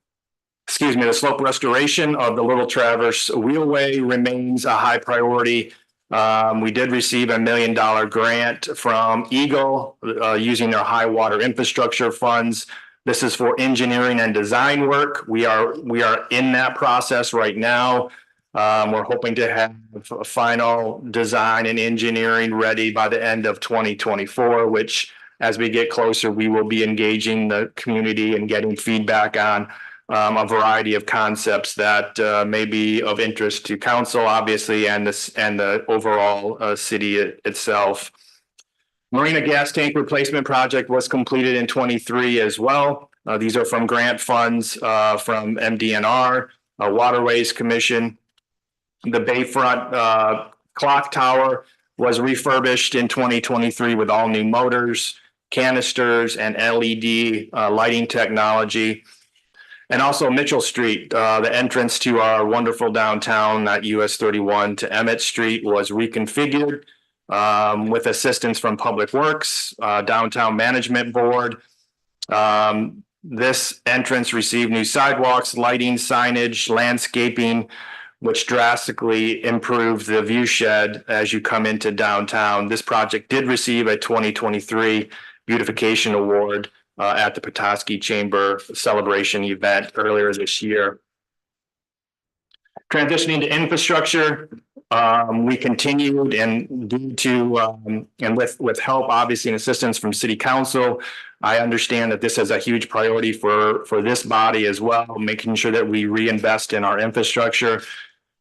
restoration of the Little Traverse Wheelway remains a high priority. We did receive a $1 million grant from Eagle using their high water infrastructure funds. This is for engineering and design work. We are in that process right now. We're hoping to have a final design and engineering ready by the end of 2024, which as we get closer, we will be engaging the community and getting feedback on a variety of concepts that may be of interest to council, obviously, and the overall city itself. Marina gas tank replacement project was completed in 23 as well. These are from grant funds from MDNR, Waterways Commission. The Bayfront clock tower was refurbished in 2023 with all new motors, canisters, and LED lighting technology. And also Mitchell Street, the entrance to our wonderful downtown at US 31 to Emmett Street was reconfigured with assistance from Public Works, Downtown Management Board. This entrance received new sidewalks, lighting, signage, landscaping, which drastically improved the view shed as you come into downtown. This project did receive a 2023 Beautification Award at the Petoskey Chamber celebration event earlier this year. Transitioning to infrastructure, we continued and due to and with help, obviously, and assistance from City Council, I understand that this is a huge priority for this body as well, making sure that we reinvest in our infrastructure.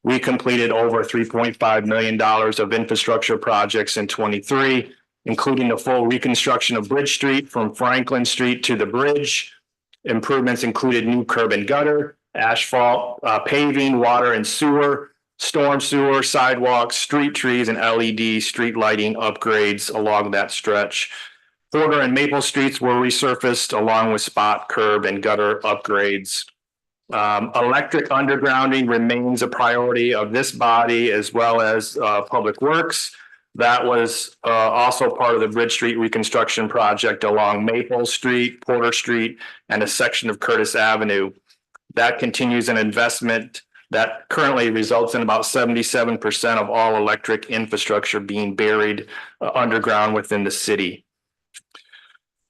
We completed over $3.5 million of infrastructure projects in 23, including the full reconstruction of Bridge Street from Franklin Street to the bridge. Improvements included new curb and gutter, asphalt, paving, water and sewer, storm sewer, sidewalks, street trees, and LED street lighting upgrades along that stretch. Porter and Maple Streets were resurfaced along with spot curb and gutter upgrades. Electric undergrounding remains a priority of this body as well as Public Works. That was also part of the Bridge Street reconstruction project along Maple Street, Porter Street, and a section of Curtis Avenue. That continues an investment that currently results in about 77% of all electric infrastructure being buried underground within the city.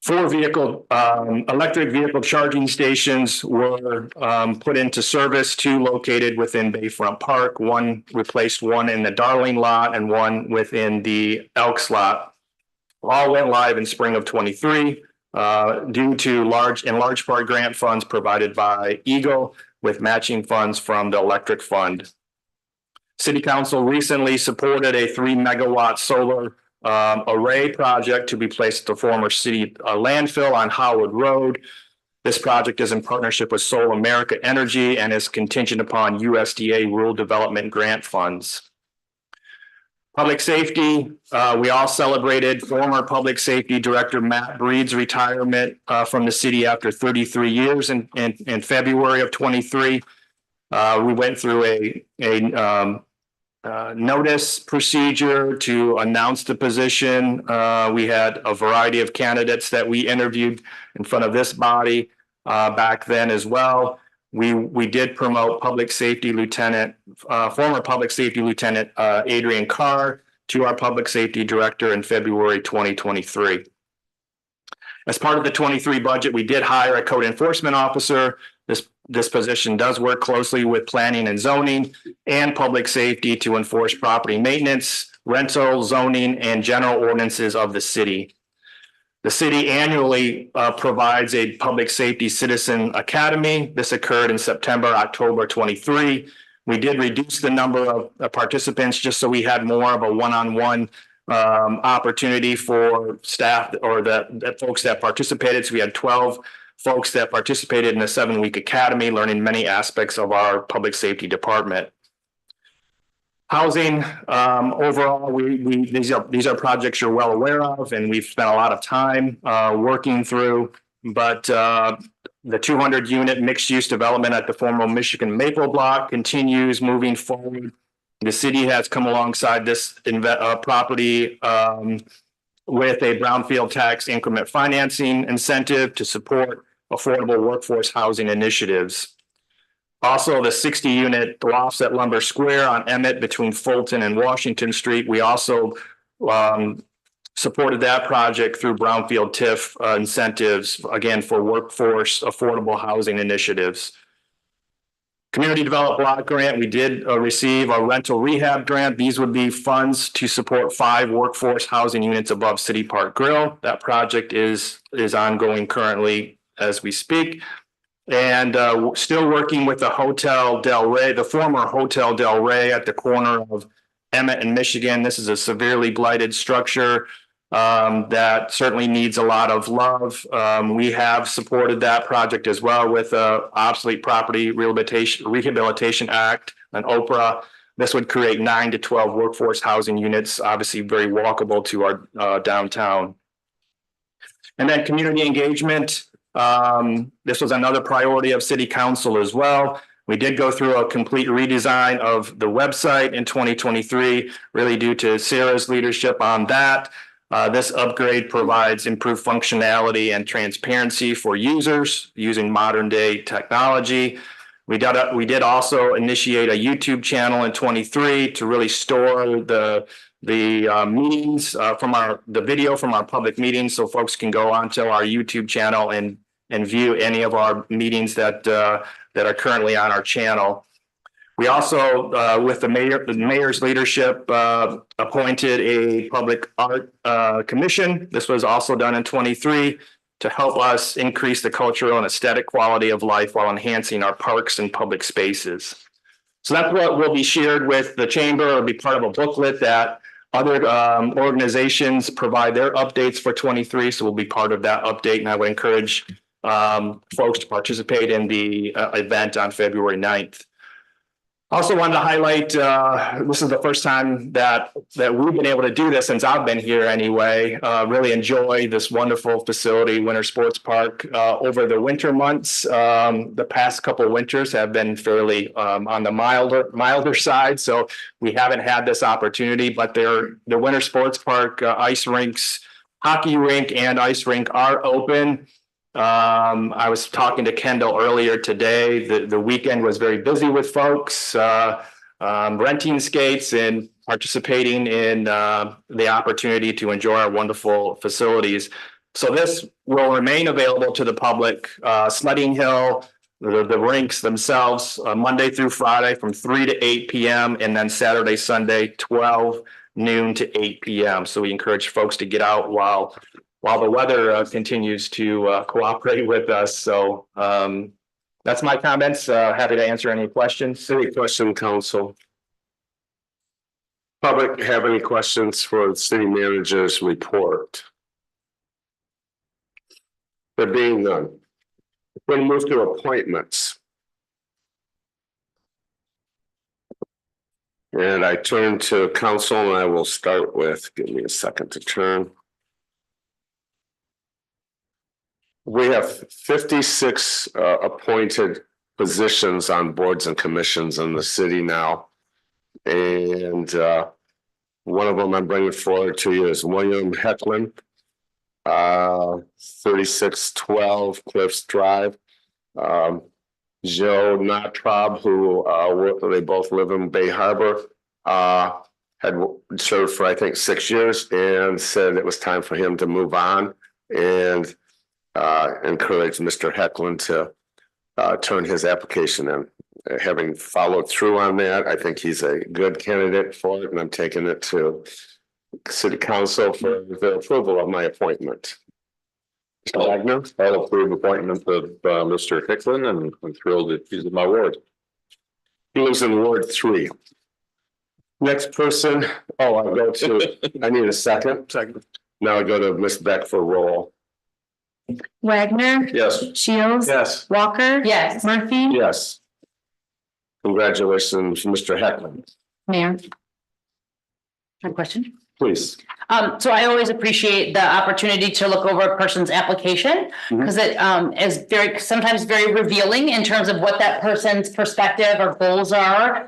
4 electric vehicle charging stations were put into service, 2 located within Bayfront Park. 1 replaced 1 in the Darling lot and 1 within the Elks lot. All went live in spring of 23 due to in large part grant funds provided by Eagle with matching funds from the electric fund. City Council recently supported a 3 megawatt solar array project to be placed at the former city landfill on Howard Road. This project is in partnership with Solar America Energy and is contingent upon USDA rural development grant funds. Public safety, we all celebrated former Public Safety Director Matt Breed's retirement from the city after 33 years in February of 23. We went through a notice procedure to announce the position. We had a variety of candidates that we interviewed in front of this body back then as well. We did promote Public Safety Lieutenant, former Public Safety Lieutenant Adrian Carr to our Public Safety Director in February 2023. As part of the 23 budget, we did hire a code enforcement officer. This position does work closely with planning and zoning and public safety to enforce property maintenance, rental, zoning, and general ordinances of the city. The city annually provides a public safety citizen academy. This occurred in September, October 23. We did reduce the number of participants just so we had more of a one-on-one opportunity for staff or the folks that participated. So we had 12 folks that participated in the 7-week academy, learning many aspects of our public safety department. Housing, overall, these are projects you're well aware of, and we've spent a lot of time working through. But the 200-unit mixed-use development at the former Michigan Maple Block continues moving forward. The city has come alongside this property with a brownfield tax increment financing incentive to support affordable workforce housing initiatives. Also, the 60-unit lofts at Lumber Square on Emmett between Fulton and Washington Street. We also supported that project through brownfield TIF incentives, again, for workforce affordable housing initiatives. Community Developed Block Grant, we did receive a rental rehab grant. These would be funds to support 5 workforce housing units above City Park Grill. That project is ongoing currently as we speak. And still working with the Hotel Del Rey, the former Hotel Del Rey at the corner of Emmett and Michigan. This is a severely blighted structure that certainly needs a lot of love. We have supported that project as well with Obsolete Property Rehabilitation Act, an OPRA. This would create 9 to 12 workforce housing units, obviously very walkable to our downtown. And then community engagement. This was another priority of City Council as well. We did go through a complete redesign of the website in 2023, really due to Sarah's leadership on that. This upgrade provides improved functionality and transparency for users using modern day technology. We did also initiate a YouTube channel in 23 to really store the meetings the video from our public meetings, so folks can go onto our YouTube channel and view any of our meetings that are currently on our channel. We also, with the mayor's leadership, appointed a public art commission. This was also done in 23 to help us increase the cultural and aesthetic quality of life while enhancing our parks and public spaces. So that's what will be shared with the chamber. It'll be part of a booklet that other organizations provide their updates for 23. So we'll be part of that update, and I would encourage folks to participate in the event on February 9th. Also wanted to highlight, this is the first time that we've been able to do this since I've been here anyway. Really enjoy this wonderful facility, Winter Sports Park. Over the winter months, the past couple of winters have been fairly on the milder side. So we haven't had this opportunity, but the Winter Sports Park ice rinks, hockey rink and ice rink are open. I was talking to Kendall earlier today. The weekend was very busy with folks renting skates and participating in the opportunity to enjoy our wonderful facilities. So this will remain available to the public. Sledding Hill, the rinks themselves, Monday through Friday from 3 to 8 p.m. and then Saturday, Sunday, 12 noon to 8 p.m. So we encourage folks to get out while the weather continues to cooperate with us. So that's my comments. Happy to answer any questions. Any question, council? Public have any questions for the city manager's report? There being none. We're going to move to appointments. And I turn to council and I will start with, give me a second to turn. We have 56 appointed positions on boards and commissions in the city now. And one of them I'm bringing forward to you is William Hecklin, 3612 Cliffs Drive. Joe Natrab, who they both live in Bay Harbor, had served for I think 6 years and said it was time for him to move on, and encouraged Mr. Hecklin to turn his application in. Having followed through on that, I think he's a good candidate for it, and I'm taking it to City Council for the approval of my appointment. Mr. Wagner? I'll approve appointment of Mr. Hicklin, and I'm thrilled that he's in my ward. He lives in Ward 3. Next person, I need a second. Second. Now I go to Ms. Beck for roll. Wagner, Yes. Shields. Yes. Walker. Yes. Murphy. Yes. Congratulations, Mr. Heckman. Mayor. My question. Please. So I always appreciate the opportunity to look over a person's application because it is sometimes very revealing in terms of what that person's perspective or goals are.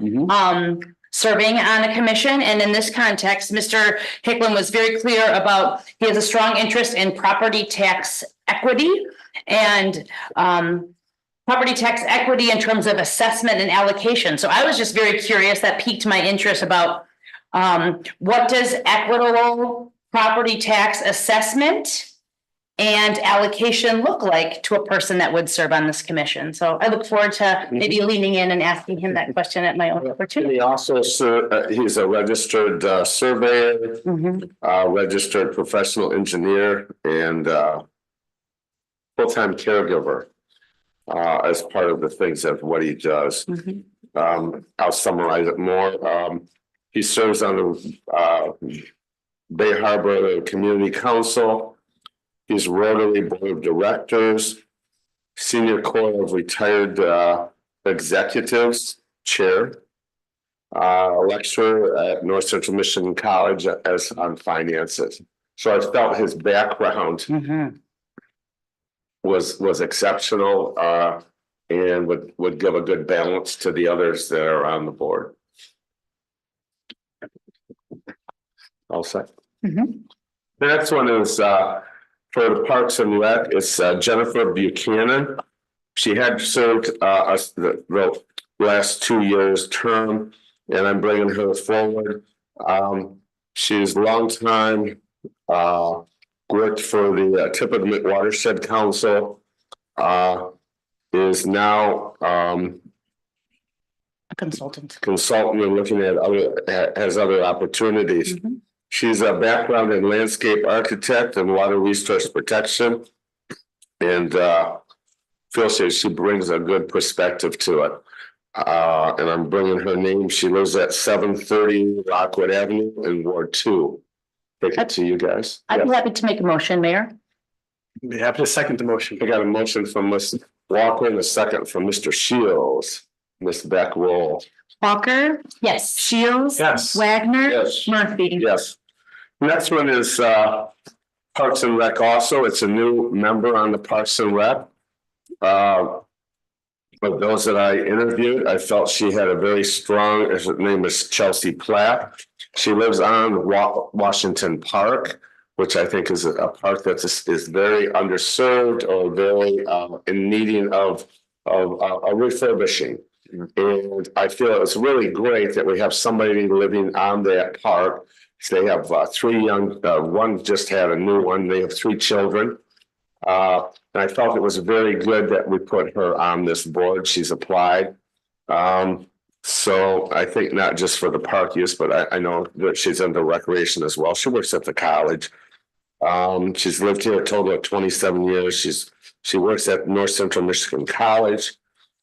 Serving on a commission. And in this context, Mr. Hicklin was very clear about, he has a strong interest in property tax equity and property tax equity in terms of assessment and allocation. So I was just very curious, that piqued my interest about what does equitable property tax assessment and allocation look like to a person that would serve on this commission? So I look forward to maybe leaning in and asking him that question at my own opportunity. He also, he's a registered surveyor, registered professional engineer, and full-time caregiver as part of the things of what he does. I'll summarize it more. He serves on the Bay Harbor Community Council. He's Rotary Board of Directors, Senior Corps of Retired Executives Chair, lecturer at North Central Michigan College as on finances. So I felt his background was exceptional and would give a good balance to the others that are on the board. All set. The next one is for the Parks and Rec. It's Jennifer Buchanan. She had served us the last 2 years term, and I'm bringing her forward. She's long time worked for the Tippecanoe Watershed Council. Is now A consultant. consultant and looking at has other opportunities. She's a background in landscape architect and water resource protection, and feels she brings a good perspective to it. And I'm bringing her name. She lives at 730 Lockwood Avenue in Ward 2. Take it to you guys. I'd be happy to make a motion, Mayor. Be happy to second the motion. I got a motion from Ms. Walker and a second from Mr. Shields. Ms. Beck will. Walker, Yes. Shields. Yes. Wagner. Yes. Murphy. Yes. Next one is Parks and Rec also. It's a new member on the Parks and Rec. But those that I interviewed, I felt she had a very strong, her name is Chelsea Platt. She lives on Washington Park, which I think is a park that is very underserved or very in needing of a refurbishing. And I feel it's really great that we have somebody living on that park. They have three young, one just had a new one. They have three children. And I felt it was very good that we put her on this board. She's applied. So I think not just for the park use, but I know that she's into recreation as well. She works at the college. She's lived here a total of 27 years. She works at North Central Michigan College.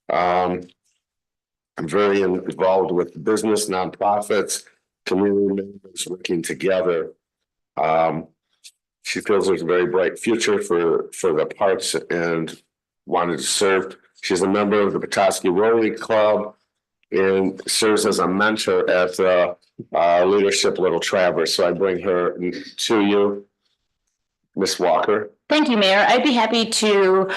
I'm very involved with business, nonprofits, community members working together. She feels there's a very bright future for the parks and wanted to serve. She's a member of the Petoskey Rotary Club and serves as a mentor at Leadership Little Traverse. So I bring her to you, Ms. Walker. Thank you, Mayor. I'd be happy to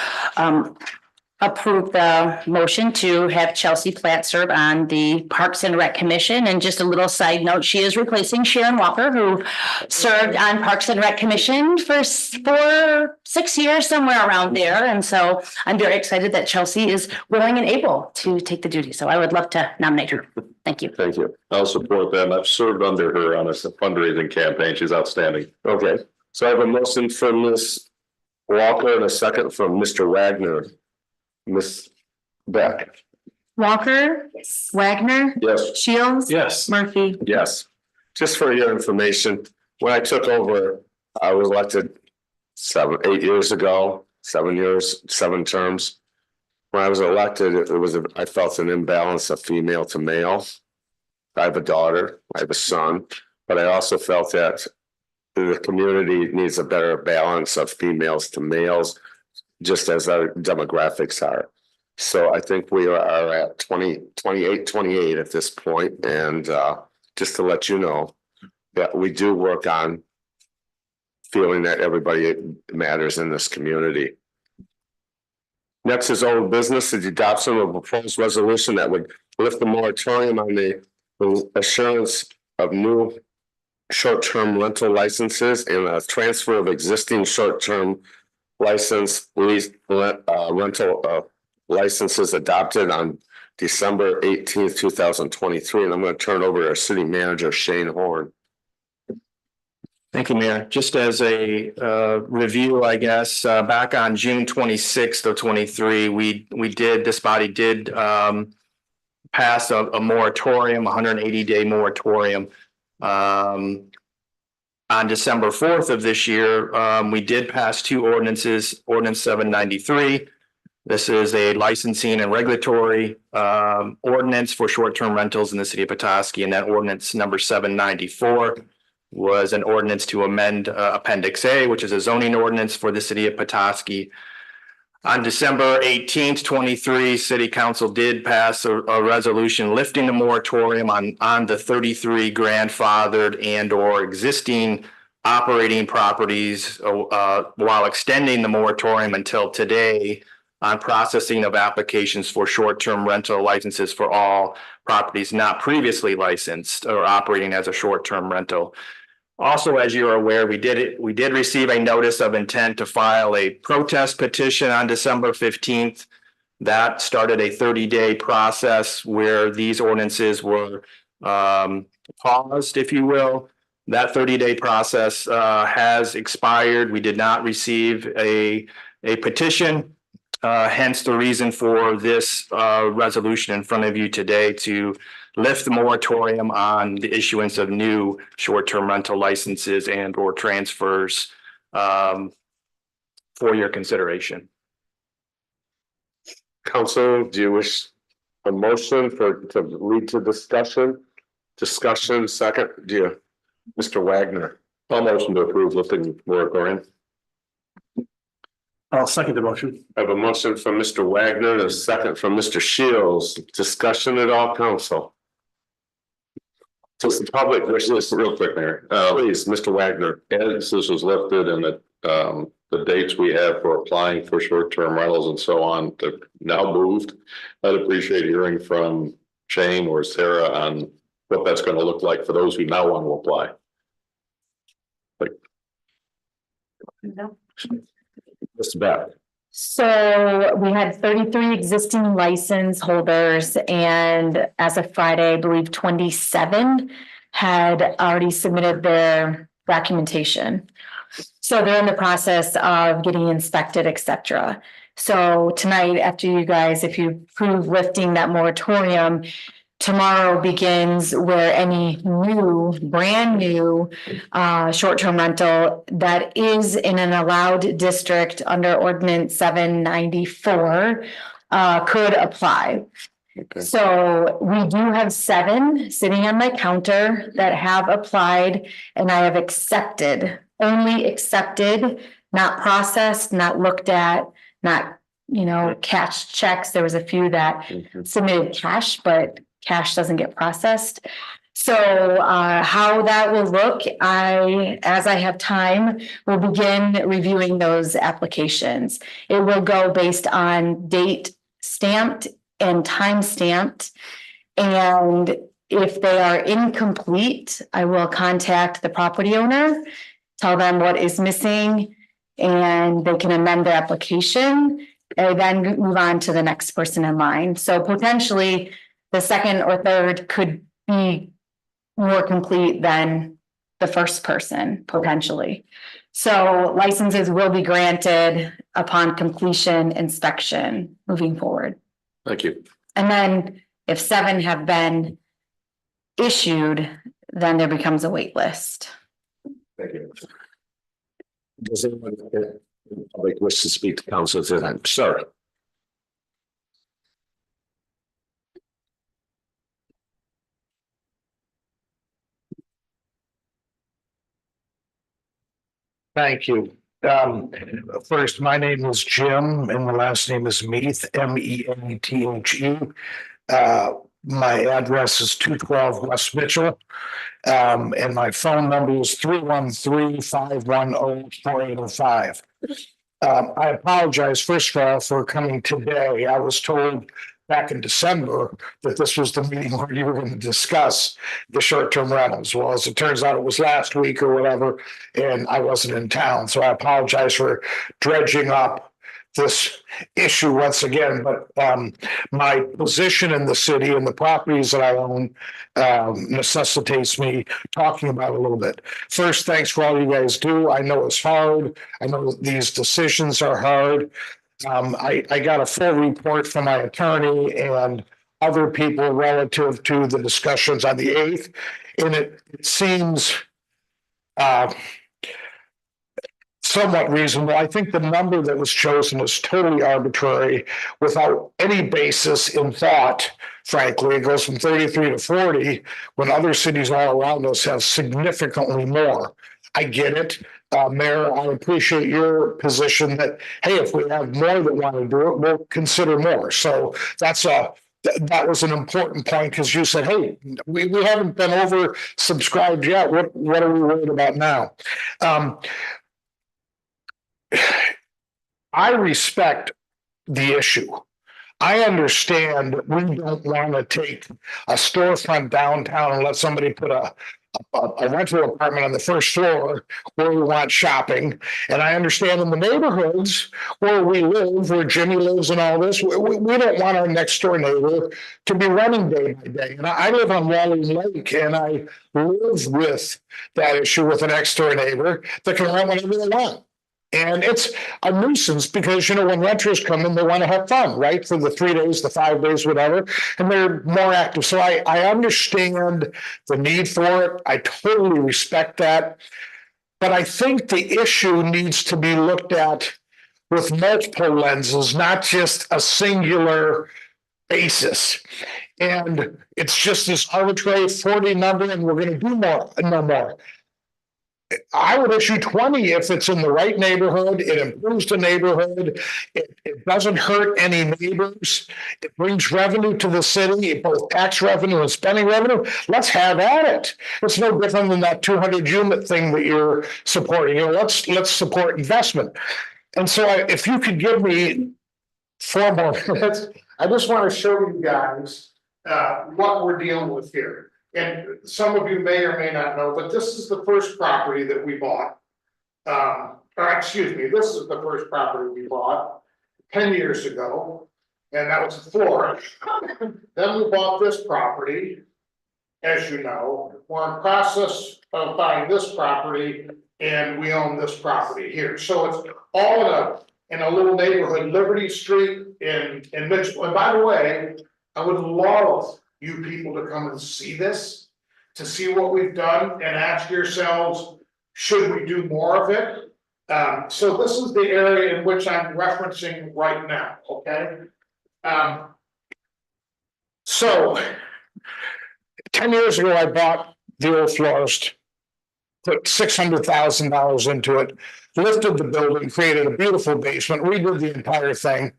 approve the motion to have Chelsea Platt serve on the Parks and Rec Commission. And just a little side note, she is replacing Sharon Walker, who served on Parks and Rec Commission for 6 years, somewhere around there. And so I'm very excited that Chelsea is willing and able to take the duty. So I would love to nominate her. Thank you. Thank you. I'll support that. I've served under her on a fundraising campaign. She's outstanding. Okay, so I have a motion from Ms. Walker and a second from Mr. Wagner. Ms. Beck. Walker. Yes. Wagner. Yes. Shields. Yes. Murphy. Yes. Just for your information, when I took over, I was elected 8 years ago, 7 years, 7 terms. When I was elected, I felt an imbalance of female to male. I have a daughter, I have a son, but I also felt that the community needs a better balance of females to males, just as our demographics are. So I think we are at 28 at this point. And just to let you know that we do work on feeling that everybody matters in this community. Next is old business, the adoption of a proposed resolution that would lift the moratorium on the assurance of new short-term rental licenses and a transfer of existing short-term rental licenses adopted on December 18th, 2023. And I'm going to turn it over to our city manager, Shane Horn. Thank you, Mayor. Just as a review, I guess, back on June 26th of 23, this body did pass a moratorium, 180-day moratorium. On December 4th of this year, we did pass 2 ordinances, Ordinance 793. This is a licensing and regulatory ordinance for short-term rentals in the city of Petoskey, and that ordinance number 794 was an ordinance to amend Appendix A, which is a zoning ordinance for the city of Petoskey. On December 18th, 23, City Council did pass a resolution lifting the moratorium on the 33 grandfathered and or existing operating properties while extending the moratorium until today on processing of applications for short-term rental licenses for all properties not previously licensed or operating as a short-term rental. Also, as you are aware, we did receive a notice of intent to file a protest petition on December 15th. That started a 30-day process where these ordinances were paused, if you will. That 30-day process has expired. We did not receive a petition, hence the reason for this resolution in front of you today to lift the moratorium on the issuance of new short-term rental licenses and or transfers for your consideration. Council, do you wish a motion to lead to discussion? Discussion, second, do you, Mr. Wagner? I'll motion to approve lifting moratorium. I'll second the motion. I have a motion from Mr. Wagner and a second from Mr. Shields. Discussion at all, council. Just the public, just real quick, Mayor. Please, Mr. Wagner. As this was lifted and the dates we have for applying for short-term rentals and so on, they've now moved. I'd appreciate hearing from Shane or Sarah on what that's going to look like for those who now want to apply. Mr. Beck. So we had 33 existing license holders, and as of Friday, I believe 27 had already submitted their documentation. So they're in the process of getting inspected, et cetera. So tonight, after you guys, if you approve lifting that moratorium, tomorrow begins where any new, brand new short-term rental that is in an allowed district under ordinance 794 could apply. Okay. So we do have 7 sitting on my counter that have applied, and I have accepted, only accepted, not processed, not looked at, not, cash checks. There was a few that submitted cash, but cash doesn't get processed. So how that will look, as I have time, will begin reviewing those applications. It will go based on date stamped and time stamped. And if they are incomplete, I will contact the property owner, tell them what is missing, and they can amend their application and then move on to the next person in line. So potentially the second or third could be more complete than the first person, potentially. So licenses will be granted upon completion inspection moving forward. Thank you. And then if 7 have been issued, then there becomes a wait list. Thank you. Does anyone in the public wish to speak to council at this time? Sir. Thank you. First, my name is Jim and the last name is Meath, M-E-A-T-H-E. My address is 212 West Mitchell. And my phone number is 313-510-4805. I apologize, first of all, for coming today. I was told back in December that this was the meeting where you were going to discuss the short-term rentals. Well, as it turns out, it was last week or whatever, and I wasn't in town. So I apologize for dredging up this issue once again, but my position in the city and the properties that I own necessitates me talking about it a little bit. First, thanks for all you guys do. I know it's hard. I know these decisions are hard. I got a full report from my attorney and other people relative to the discussions on the 8th, and it seems somewhat reasonable. I think the number that was chosen is totally arbitrary without any basis in thought. Frankly, it goes from 33 to 40 when other cities all around us have significantly more. I get it. Mayor, I appreciate your position that, hey, if we have more that want to do it, we'll consider more. So that was an important point because you said, hey, we haven't been oversubscribed yet. What are we worried about now? I respect the issue. I understand we don't want to take a storefront downtown and let somebody put a rental apartment on the first floor where we want shopping. And I understand in the neighborhoods where we live, where Jimmy lives and all this, we don't want our next door neighbor to be running day by day. And I live on Wally Lake, and I live with that issue with an next door neighbor that can rent whenever they want. And it's a nuisance because, when renters come in, they want to have fun, right? For the 3 days, the 5 days, whatever, and they're more active. So I understand the need for it. I totally respect that. But I think the issue needs to be looked at with multiple lenses, not just a singular basis. And it's just this arbitrary 40 number, and we're going to do more, no more. I would issue 20 if it's in the right neighborhood, it improves the neighborhood, it doesn't hurt any neighbors, it brings revenue to the city, both tax revenue and spending revenue. Let's have at it. It's no different than that 200 unit thing that you're supporting. Let's support investment. And so if you could give me 4 more minutes, I just want to show you guys what we're dealing with here. And some of you may or may not know, but this is the first property that we bought. Or excuse me, this is the first property we bought 10 years ago, and that was the floor. Then we bought this property. As you know, we're in process of buying this property, and we own this property here. So it's all in a little neighborhood, Liberty Street in Mitchell. And by the way, I would love you people to come and see this, to see what we've done and ask yourselves, should we do more of it? So this is the area in which I'm referencing right now, okay? So 10 years ago, I bought the old florist, put $600,000 into it, lifted the building, created a beautiful basement, redid the entire thing.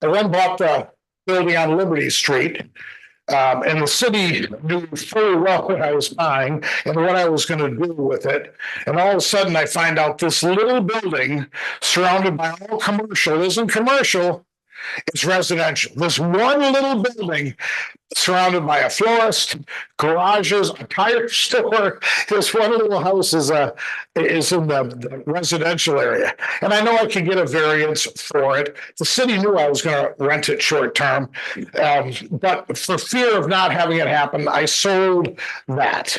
I then bought the building on Liberty Street. And the city knew fully well what I was buying and what I was going to do with it. And all of a sudden, I find out this little building surrounded by all commercial isn't commercial, it's residential. This one little building surrounded by a florist, garages, a tire store. This one little house is in the residential area. And I know I could get a variance for it. The city knew I was going to rent it short term. But for fear of not having it happen, I sold that.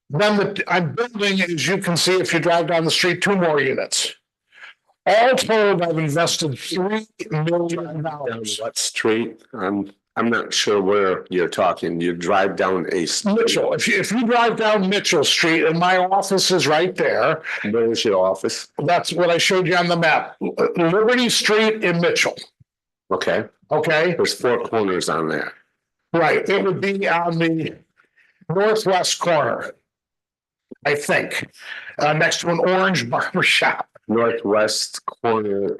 Then I'm building, as you can see, if you drive down the street, 2 more units. All told, I've invested $3 million. What street? I'm not sure where you're talking. You drive down a. Mitchell, if you drive down Mitchell Street, and my office is right there. Where's your office? That's what I showed you on the map. Liberty Street in Mitchell. Okay, Okay, there's 4 corners on there. right. It would be on the northwest corner, I think, next to an orange barber shop. Northwest corner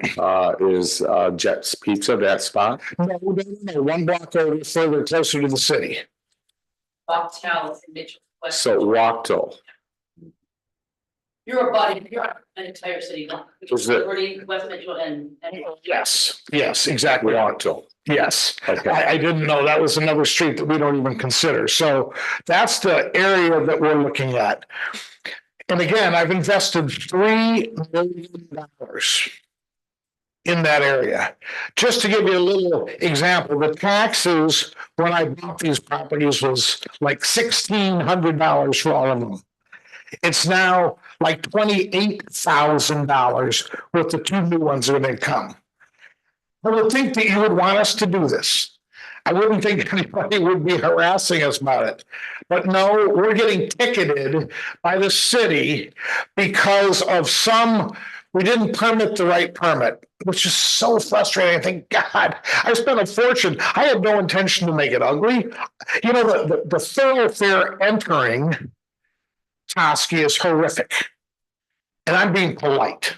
is Jet's Pizza, that spot. No, 1 block over further, closer to the city. Bucktown in Mitchell. So Wachtel. You're an entire city, Is it- Liberty, West Mitchell and. Yes, exactly. Wachtel. Yes. Okay. I didn't know that was another street that we don't even consider. So that's the area that we're looking at. And again, I've invested $3 million in that area. Just to give you a little example, the taxes when I bought these properties was like $1,600 for all of them. It's now like $28,000 with the 2 new ones that are going to come. I would think that you would want us to do this. I wouldn't think anybody would be harassing us about it. But no, we're getting ticketed by the city because of we didn't permit the right permit, which is so frustrating. I think, God, I spent a fortune. I had no intention to make it ugly. You know, the thoroughfare entering Toski is horrific. And I'm being polite.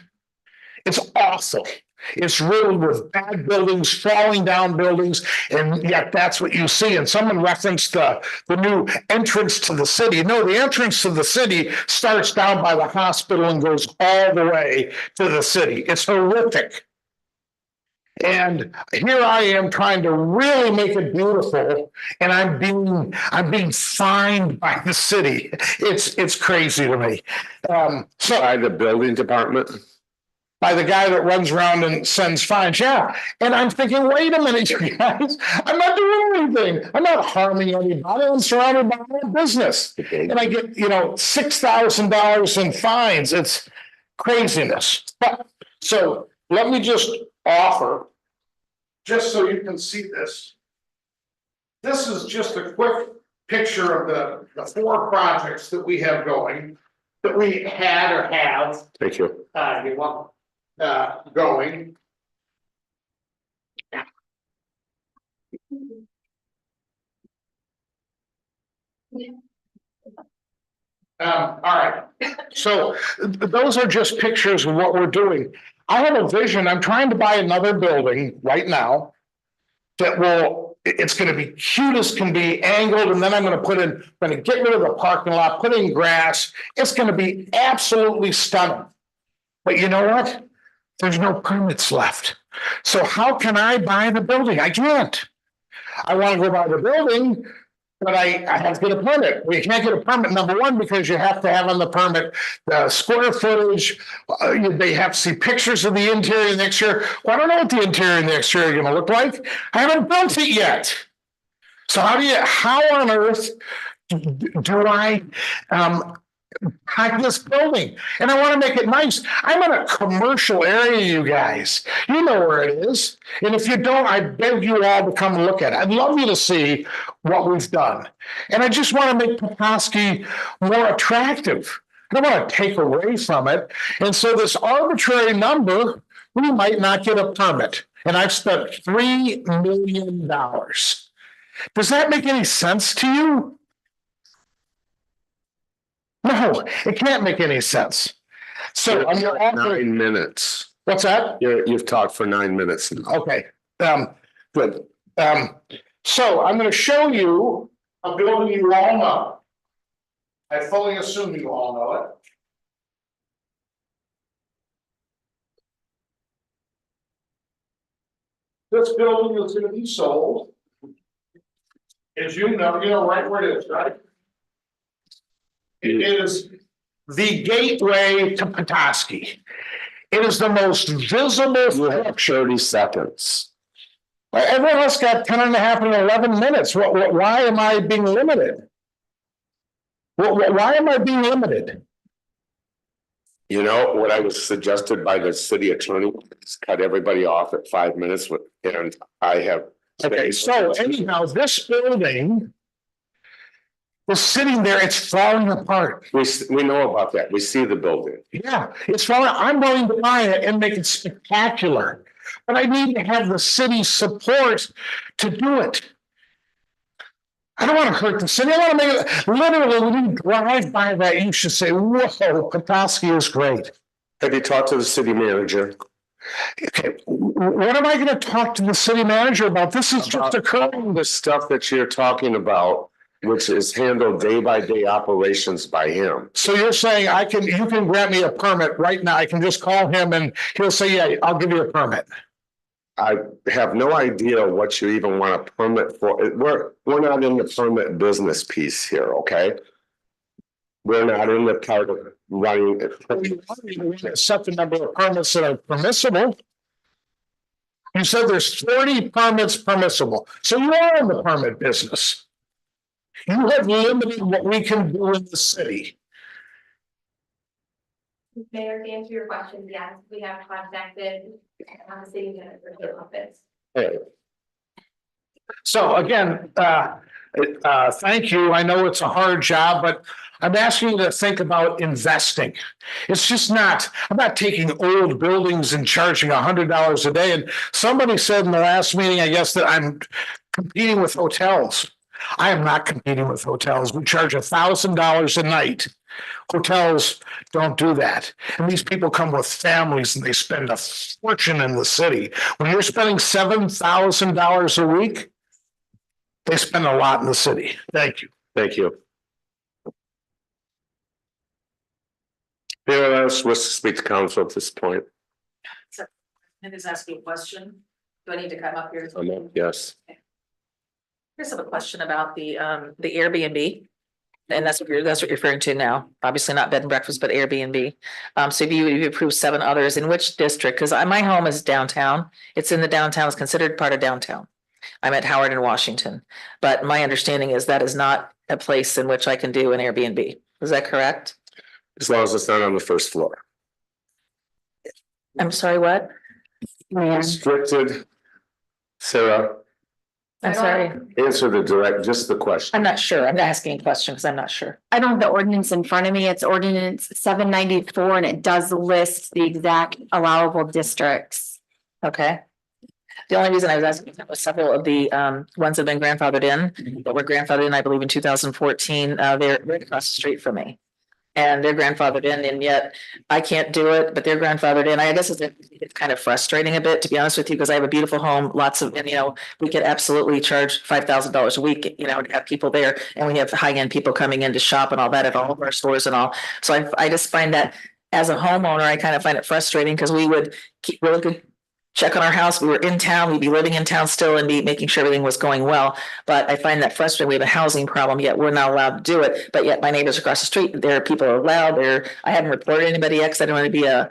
It's awful. It's riddled with bad buildings, falling down buildings, and yet that's what you see. And someone referenced the new entrance to the city. No, the entrance to the city starts down by the hospital and goes all the way to the city. It's horrific. And here I am trying to really make it beautiful, and I'm being fined by the city. It's crazy to me. So By the building department. by the guy that runs around and sends fines. Yeah. And I'm thinking, wait a minute, you guys, I'm not doing anything. I'm not harming anybody. I'm surrounded by my business. And I get, $6,000 in fines. It's craziness. But so let me just offer, just so you can see this. This is just a quick picture of the 4 projects that we have going, that we had or have. Thank you. You're welcome. Going. All right, so those are just pictures of what we're doing. I have a vision, I'm trying to buy another building right now. That it's gonna be cute as can be, angled, and then I'm gonna get rid of the parking lot, put in grass. It's gonna be absolutely stunning. But you know what? There's no permits left. So how can I buy the building? I can't. I wanna go buy the building, but I have to get a permit. We can't get a permit, number one, because you have to have on the permit the square footage. They have to see pictures of the interior and the exterior. Well, I don't know what the interior and the exterior are gonna look like. I haven't built it yet. So how on earth do I buy this building? And I want to make it nice. I'm in a commercial area, you guys. You know where it is. And if you don't, I beg you all to come and look at it. I'd love you to see what we've done. And I just want to make Petoskey more attractive. I don't want to take away from it. And so this arbitrary number, we might not get a permit. And I've spent $3 million. Does that make any sense to you? No, it can't make any sense. So I'm gonna offer. 9 minutes. What's that? You've talked for 9 minutes now. Okay, good. So I'm gonna show you a building you all know. I fully assume you all know it. This building is gonna be sold. As you know right where it is, right? It is the gateway to Petoskey. It is the most visible You have structure. 30 seconds. Everyone else got 10 and a half and 11 minutes. Why am I being limited? Why am I being limited? You know, what I was suggested by the city attorney, is cut everybody off at 5 minutes and I have. Okay, so anyhow, this building is sitting there, it's falling apart. We know about that. We see the building. Yeah, it's falling. I'm willing to buy it and make it spectacular. But I need to have the city's support to do it. I don't want to hurt the city. I want to make it, literally, when you drive by that, you should say, whoa, Petoskey is great. Have you talked to the city manager? Okay, what am I going to talk to the city manager about? This is just occurring. The stuff that you're talking about, which is handled day by day operations by him. So you're saying you can grant me a permit right now. I can just call him and he'll say, yeah, I'll give you a permit. I have no idea what you even want a permit for. We're not in the permit business piece here, okay? We're not in the part of running. Set the number of permits that are permissible. You said there's 30 permits permissible. So you are in the permit business. You have limited what we can do in the city. Mayor, to answer your question, yes, we have contacted the city manager's office. Hey, So again, thank you. I know it's a hard job, but I'm asking you to think about investing. It's just not, I'm not taking old buildings and charging $100 a day. And somebody said in the last meeting, I guess, that I'm competing with hotels. I am not competing with hotels. We charge $1,000 a night. Hotels don't do that. And these people come with families and they spend a fortune in the city. When you're spending $7,000 a week, they spend a lot in the city. Thank you. thank you. Anyone else wish to speak to council at this point? I'm just asking a question. Do I need to come up here? Yes. Here's a question about the Airbnb. And that's what you're referring to now. Obviously not bed and breakfast, but Airbnb. So you approved 7 others. In which district? Because my home is downtown. It's in the downtown, it's considered part of downtown. I'm at Howard and Washington. But my understanding is that is not a place in which I can do an Airbnb. Is that correct? As long as it's not on the first floor. I'm sorry, what? Restricted. Sarah, I'm sorry. answer just the question. I'm not sure. I'm asking a question because I'm not sure. I don't have the ordinance in front of me. It's ordinance 794 and it does list the exact allowable districts. Okay. The only reason I was asking was several of the ones that have been grandfathered in, but were grandfathered in, I believe, in 2014. They're right across the street from me. and they're grandfathered in, and yet I can't do it, but they're grandfathered in. I guess it's kind of frustrating a bit, to be honest with you, because I have a beautiful home, lots of, and we could absolutely charge $5,000 a week, to have people there, and we have high-end people coming in to shop and all that at all of our stores and all. So I just find that as a homeowner, I kind of find it frustrating because we would keep really good check on our house. We were in town, we'd be living in town still and be making sure everything was going well. But I find that frustrating. We have a housing problem, yet we're not allowed to do it. But yet my neighbors across the street, there are people are allowed there. I haven't reported anybody yet because I don't want to be a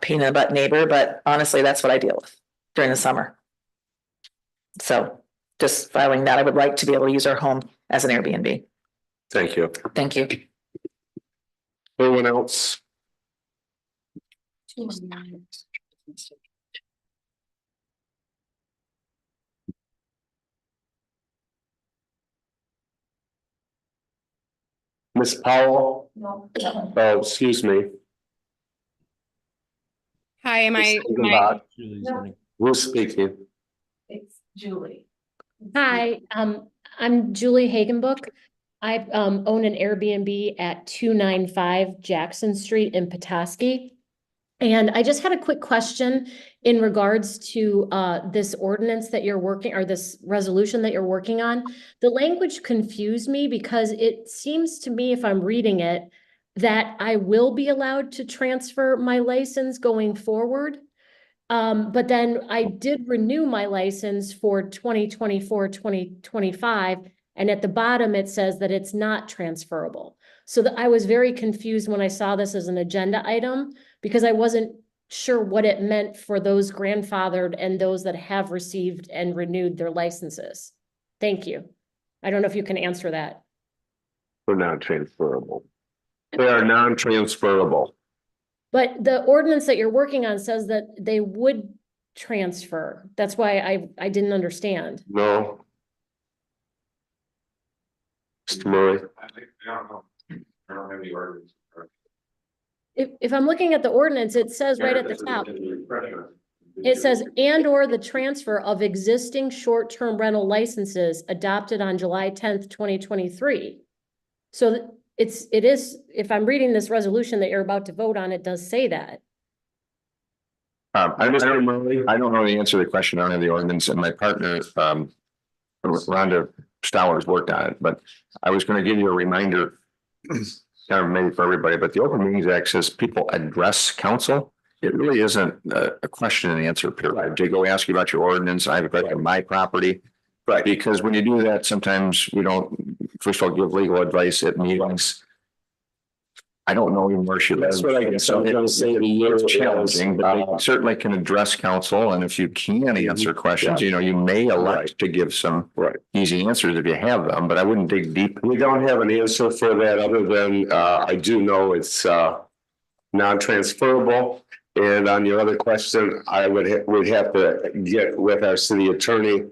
pain in the butt neighbor, but honestly, that's what I deal with during the summer. So just filing that, I would like to be able to use our home as an Airbnb. Thank you. Thank you. Anyone else? Ms. Powell? No. Oh, excuse me. Hi, am I? No, Who's speaking? it's Julie. Hi, I'm Julie Hagenbook. I own an Airbnb at 295 Jackson Street in Petoskey. And I just had a quick question in regards to this ordinance that you're working, or this resolution that you're working on. The language confused me because it seems to me, if I'm reading it, that I will be allowed to transfer my license going forward. But then I did renew my license for 2024, 2025. And at the bottom, it says that it's not transferable. So that I was very confused when I saw this as an agenda item because I wasn't sure what it meant for those grandfathered and those that have received and renewed their licenses. Thank you. I don't know if you can answer that. They're not transferable. They are non-transferable. But the ordinance that you're working on says that they would transfer. That's why I didn't understand. No. Mr. Murray? I don't know. I don't have the ordinance. If I'm looking at the ordinance, it says right at the top, it says, and or the transfer of existing short-term rental licenses adopted on July 10th, 2023. So it is, if I'm reading this resolution that you're about to vote on, it does say that. I don't know the answer to the question. I don't have the ordinance, and my partner, Rhonda Stowers, worked on it, but I was going to give you a reminder, kind of maybe for everybody, but the Open Meetings Act says people address council. It really isn't a question and answer period. They go ask you about your ordinance. I have a question on my property. Right. Because when you do that, sometimes we don't, first of all, give legal advice at meetings. I don't know even where she lives. That's what I guess I'm gonna say. It's challenging, but they certainly can address council, and if you can answer questions, you may elect to give some easy answers if you have them, but I wouldn't dig deep. We don't have an answer for that other than, I do know it's, non-transferable. And on your other question, I would have to get with our city attorney,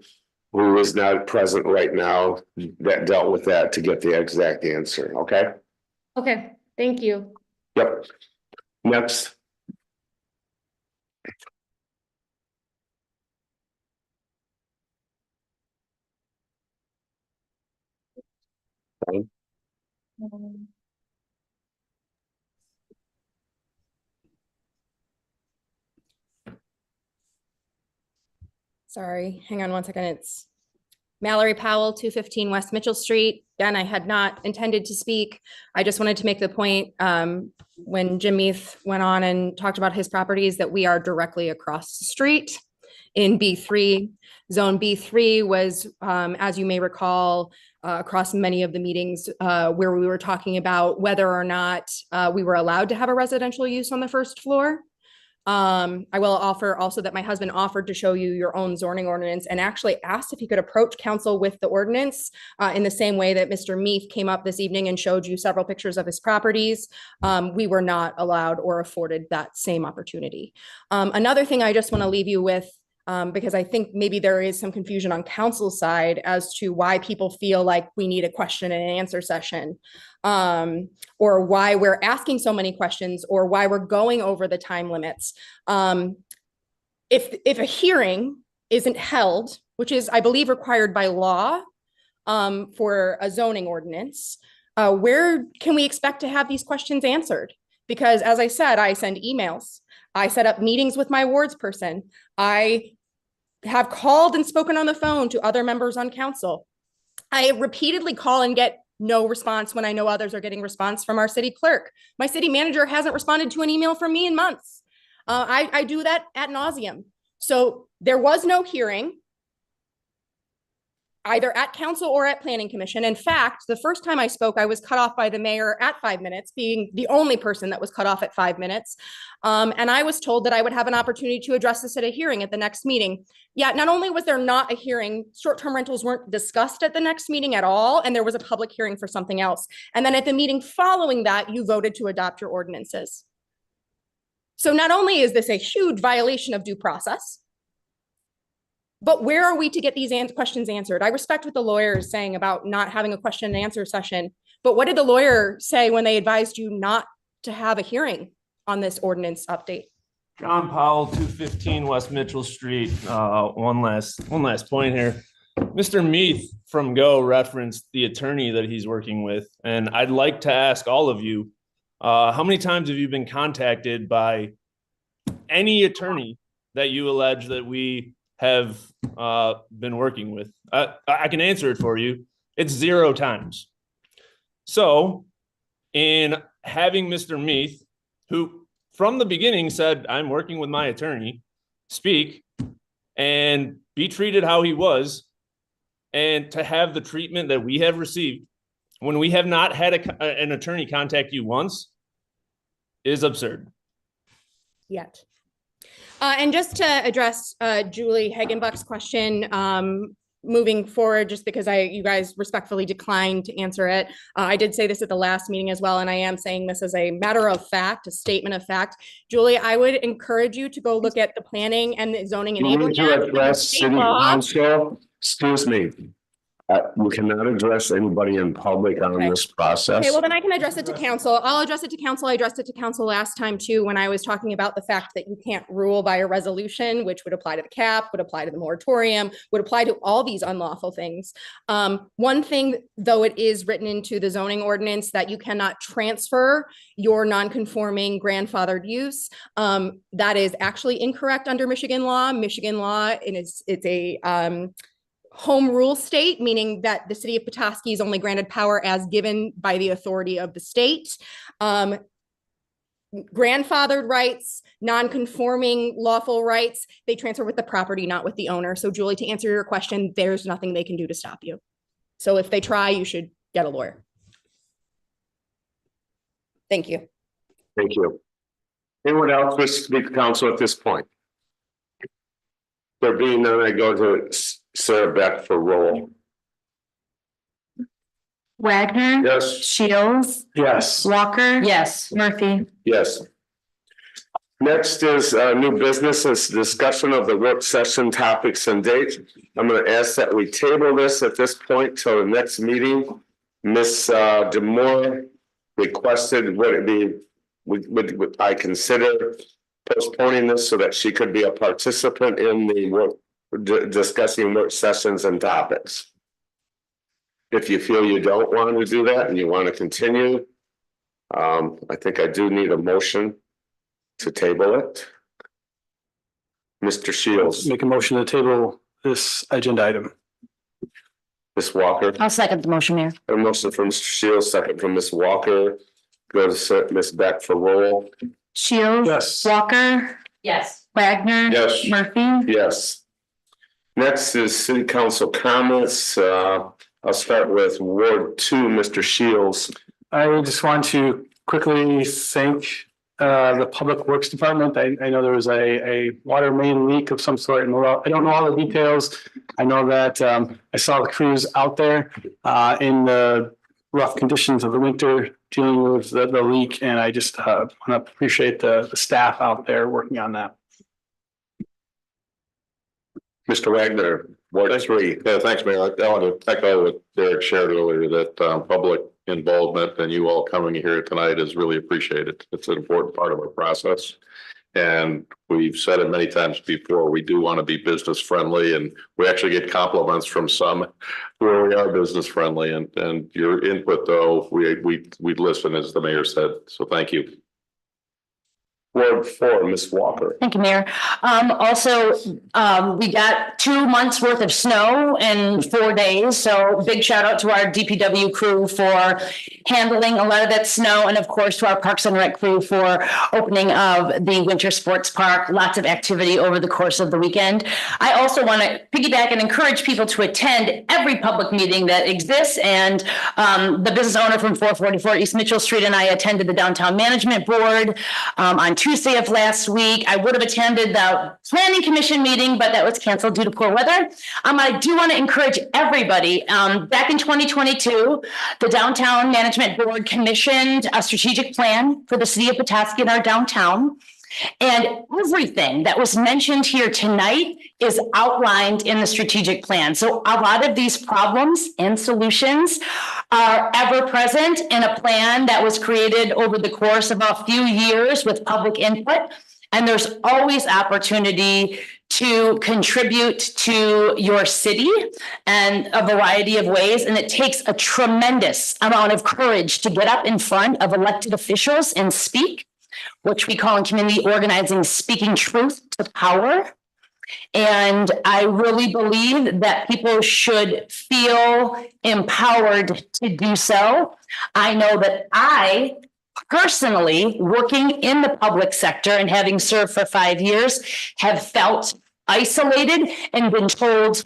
who is not present right now, that dealt with that to get the exact answer, okay? Okay, thank you. Yep. Next. Sorry, hang on one second. It's Mallory Powell, 215 West Mitchell Street. Again, I had not intended to speak. I just wanted to make the point when Jim Meath went on and talked about his properties that we are directly across the street in B3. Zone B3 was, as you may recall, across many of the meetings where we were talking about whether or not we were allowed to have a residential use on the first floor. I will offer also that my husband offered to show you your own zoning ordinance and actually asked if he could approach council with the ordinance in the same way that Mr. Meath came up this evening and showed you several pictures of his properties. We were not allowed or afforded that same opportunity. Another thing I just want to leave you with, because I think maybe there is some confusion on council's side as to why people feel like we need a question and answer session, or why we're asking so many questions, or why we're going over the time limits. If a hearing isn't held, which is, I believe, required by law for a zoning ordinance, Where can we expect to have these questions answered? Because as I said, I send emails. I set up meetings with my wards person. I have called and spoken on the phone to other members on council. I repeatedly call and get no response when I know others are getting response from our city clerk. My city manager hasn't responded to an email from me in months. I do that ad nauseum. So there was no hearing either at council or at planning commission. In fact, the first time I spoke, I was cut off by the mayor at 5 minutes, being the only person that was cut off at 5 minutes. And I was told that I would have an opportunity to address this at a hearing at the next meeting. Yet not only was there not a hearing, short-term rentals weren't discussed at the next meeting at all, and there was a public hearing for something else. And then at the meeting following that, you voted to adopt your ordinances. So not only is this a huge violation of due process, but where are we to get these questions answered? I respect what the lawyer is saying about not having a question and answer session, but what did the lawyer say when they advised you not to have a hearing on this ordinance update? John Powell, 215 West Mitchell Street. One last point here. Mr. Meath from Go referenced the attorney that he's working with, and I'd like to ask all of you, how many times have you been contacted by any attorney that you allege that we have been working with? I can answer it for you. It's 0 times. So in having Mr. Meath, who from the beginning said, I'm working with my attorney, speak and be treated how he was, and to have the treatment that we have received when we have not had an attorney contact you once is absurd. Yet. And just to address Julie Hagenbuck's question, moving forward, just because you guys respectfully declined to answer it. I did say this at the last meeting as well, and I am saying this as a matter of fact, a statement of fact. Julie, I would encourage you to go look at the planning and the zoning enablement. To address city council, excuse me. We cannot address anybody in public on this process. Okay, well then I can address it to council. I'll address it to council. I addressed it to council last time too, when I was talking about the fact that you can't rule by a resolution, which would apply to the cap, would apply to the moratorium, would apply to all these unlawful things. One thing, though, it is written into the zoning ordinance that you cannot transfer your non-conforming grandfathered use. That is actually incorrect under Michigan law. Michigan law, and it's a home rule state, meaning that the city of Petoskey is only granted power as given by the authority of the state. Grandfathered rights, non-conforming lawful rights, they transfer with the property, not with the owner. So Julie, to answer your question, there's nothing they can do to stop you. So if they try, you should get a lawyer. Thank you. Thank you. Anyone else wish to speak to council at this point? There being none, I go to Sarah Beck for roll. Wagner. Yes. Shields. Yes. Walker. Yes. Murphy. Yes. Next is new business, is discussion of the work session topics and dates. I'm going to ask that we table this at this point till the next meeting. Ms. Demore requested, would it be, would I consider postponing this so that she could be a participant in the work, discussing work sessions and topics. If you feel you don't want to do that and you want to continue, I think I do need a motion to table it. Mr. Shields. Make a motion to table this agenda item. Ms. Walker. I'll second the motion, Mayor. A motion from Mr. Shields, second from Ms. Walker. Go to Ms. Beck for roll. Shields. Yes. Walker. Yes. Wagner. Yes. Murphy. Yes. Next is city council comments. I'll start with Ward 2, Mr. Shields. I just want to quickly thank the Public Works Department. I know there was a water main leak of some sort, and I don't know all the details. I know that I saw the crews out there in the rough conditions of the winter dealing with the leak, and I just want to appreciate the staff out there working on that. Mr. Wagner, Ward 3. Yeah, thanks, Mayor. I want to echo what Derek shared earlier, that public involvement and you all coming here tonight is really appreciated. It's an important part of our process. And we've said it many times before, we do want to be business friendly, and we actually get compliments from some where we are business friendly, and your input though, we listen, as the mayor said, so thank you. Ward 4, Ms. Walker. Thank you, Mayor. Also, we got 2 months worth of snow in 4 days. So big shout out to our DPW crew for handling a lot of that snow. And of course, to our Parks and Rec crew for opening of the winter sports park. Lots of activity over the course of the weekend. I also want to piggyback and encourage people to attend every public meeting that exists. And the business owner from 444 East Mitchell Street and I attended the Downtown Management Board on Tuesday of last week. I would have attended the Planning Commission meeting, but that was canceled due to poor weather. I do want to encourage everybody. Back in 2022, the Downtown Management Board commissioned a strategic plan for the city of Petoskey and our downtown. And everything that was mentioned here tonight is outlined in the strategic plan. So a lot of these problems and solutions are ever present in a plan that was created over the course of a few years with public input. And there's always opportunity to contribute to your city in a variety of ways. And it takes a tremendous amount of courage to get up in front of elected officials and speak, which we call in community organizing, speaking truth to power. And I really believe that people should feel empowered to do so. I know that I personally, working in the public sector and having served for 5 years, have felt isolated and been told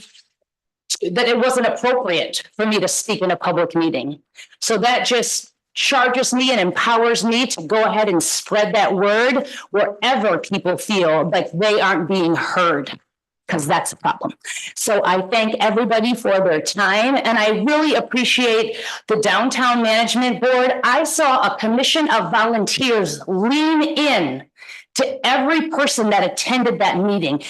that it wasn't appropriate for me to speak in a public meeting. So that just charges me and empowers me to go ahead and spread that word wherever people feel like they aren't being heard, because that's a problem. So I thank everybody for their time, and I really appreciate the Downtown Management Board. I saw a commission of volunteers lean in to every person that attended that meeting,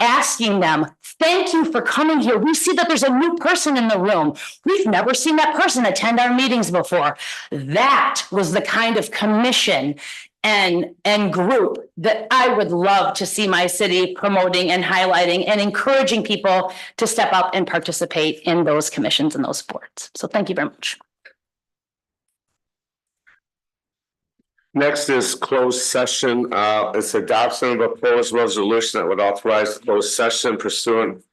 asking them, thank you for coming here. We see that there's a new person in the room. We've never seen that person attend our meetings before. That was the kind of commission and group that I would love to see my city promoting and highlighting and encouraging people to step up and participate in those commissions and those boards. So thank you very much. Next is closed session. It's adoption of a proposed resolution that would authorize closed session pursuant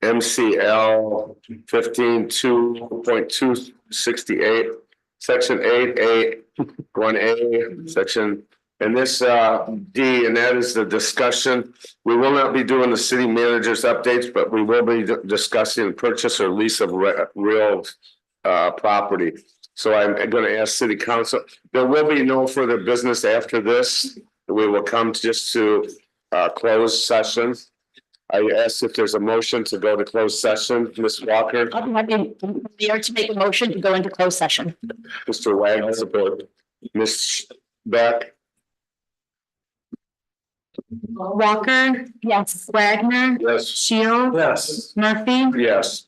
MCL 15.2.268, section 8A1A, section, and this D, and that is the discussion. We will not be doing the city manager's updates, but we will be discussing purchase or lease of real property. So I'm going to ask City Council, there will be no further business after this. We will come just to closed session. I asked if there's a motion to go to closed session. Ms. Walker. I'll be happy to make a motion to go into closed session. Mr. Wagner, support. Ms. Beck. Walker. Yes. Wagner. Yes. Shield. Yes. Murphy. Yes.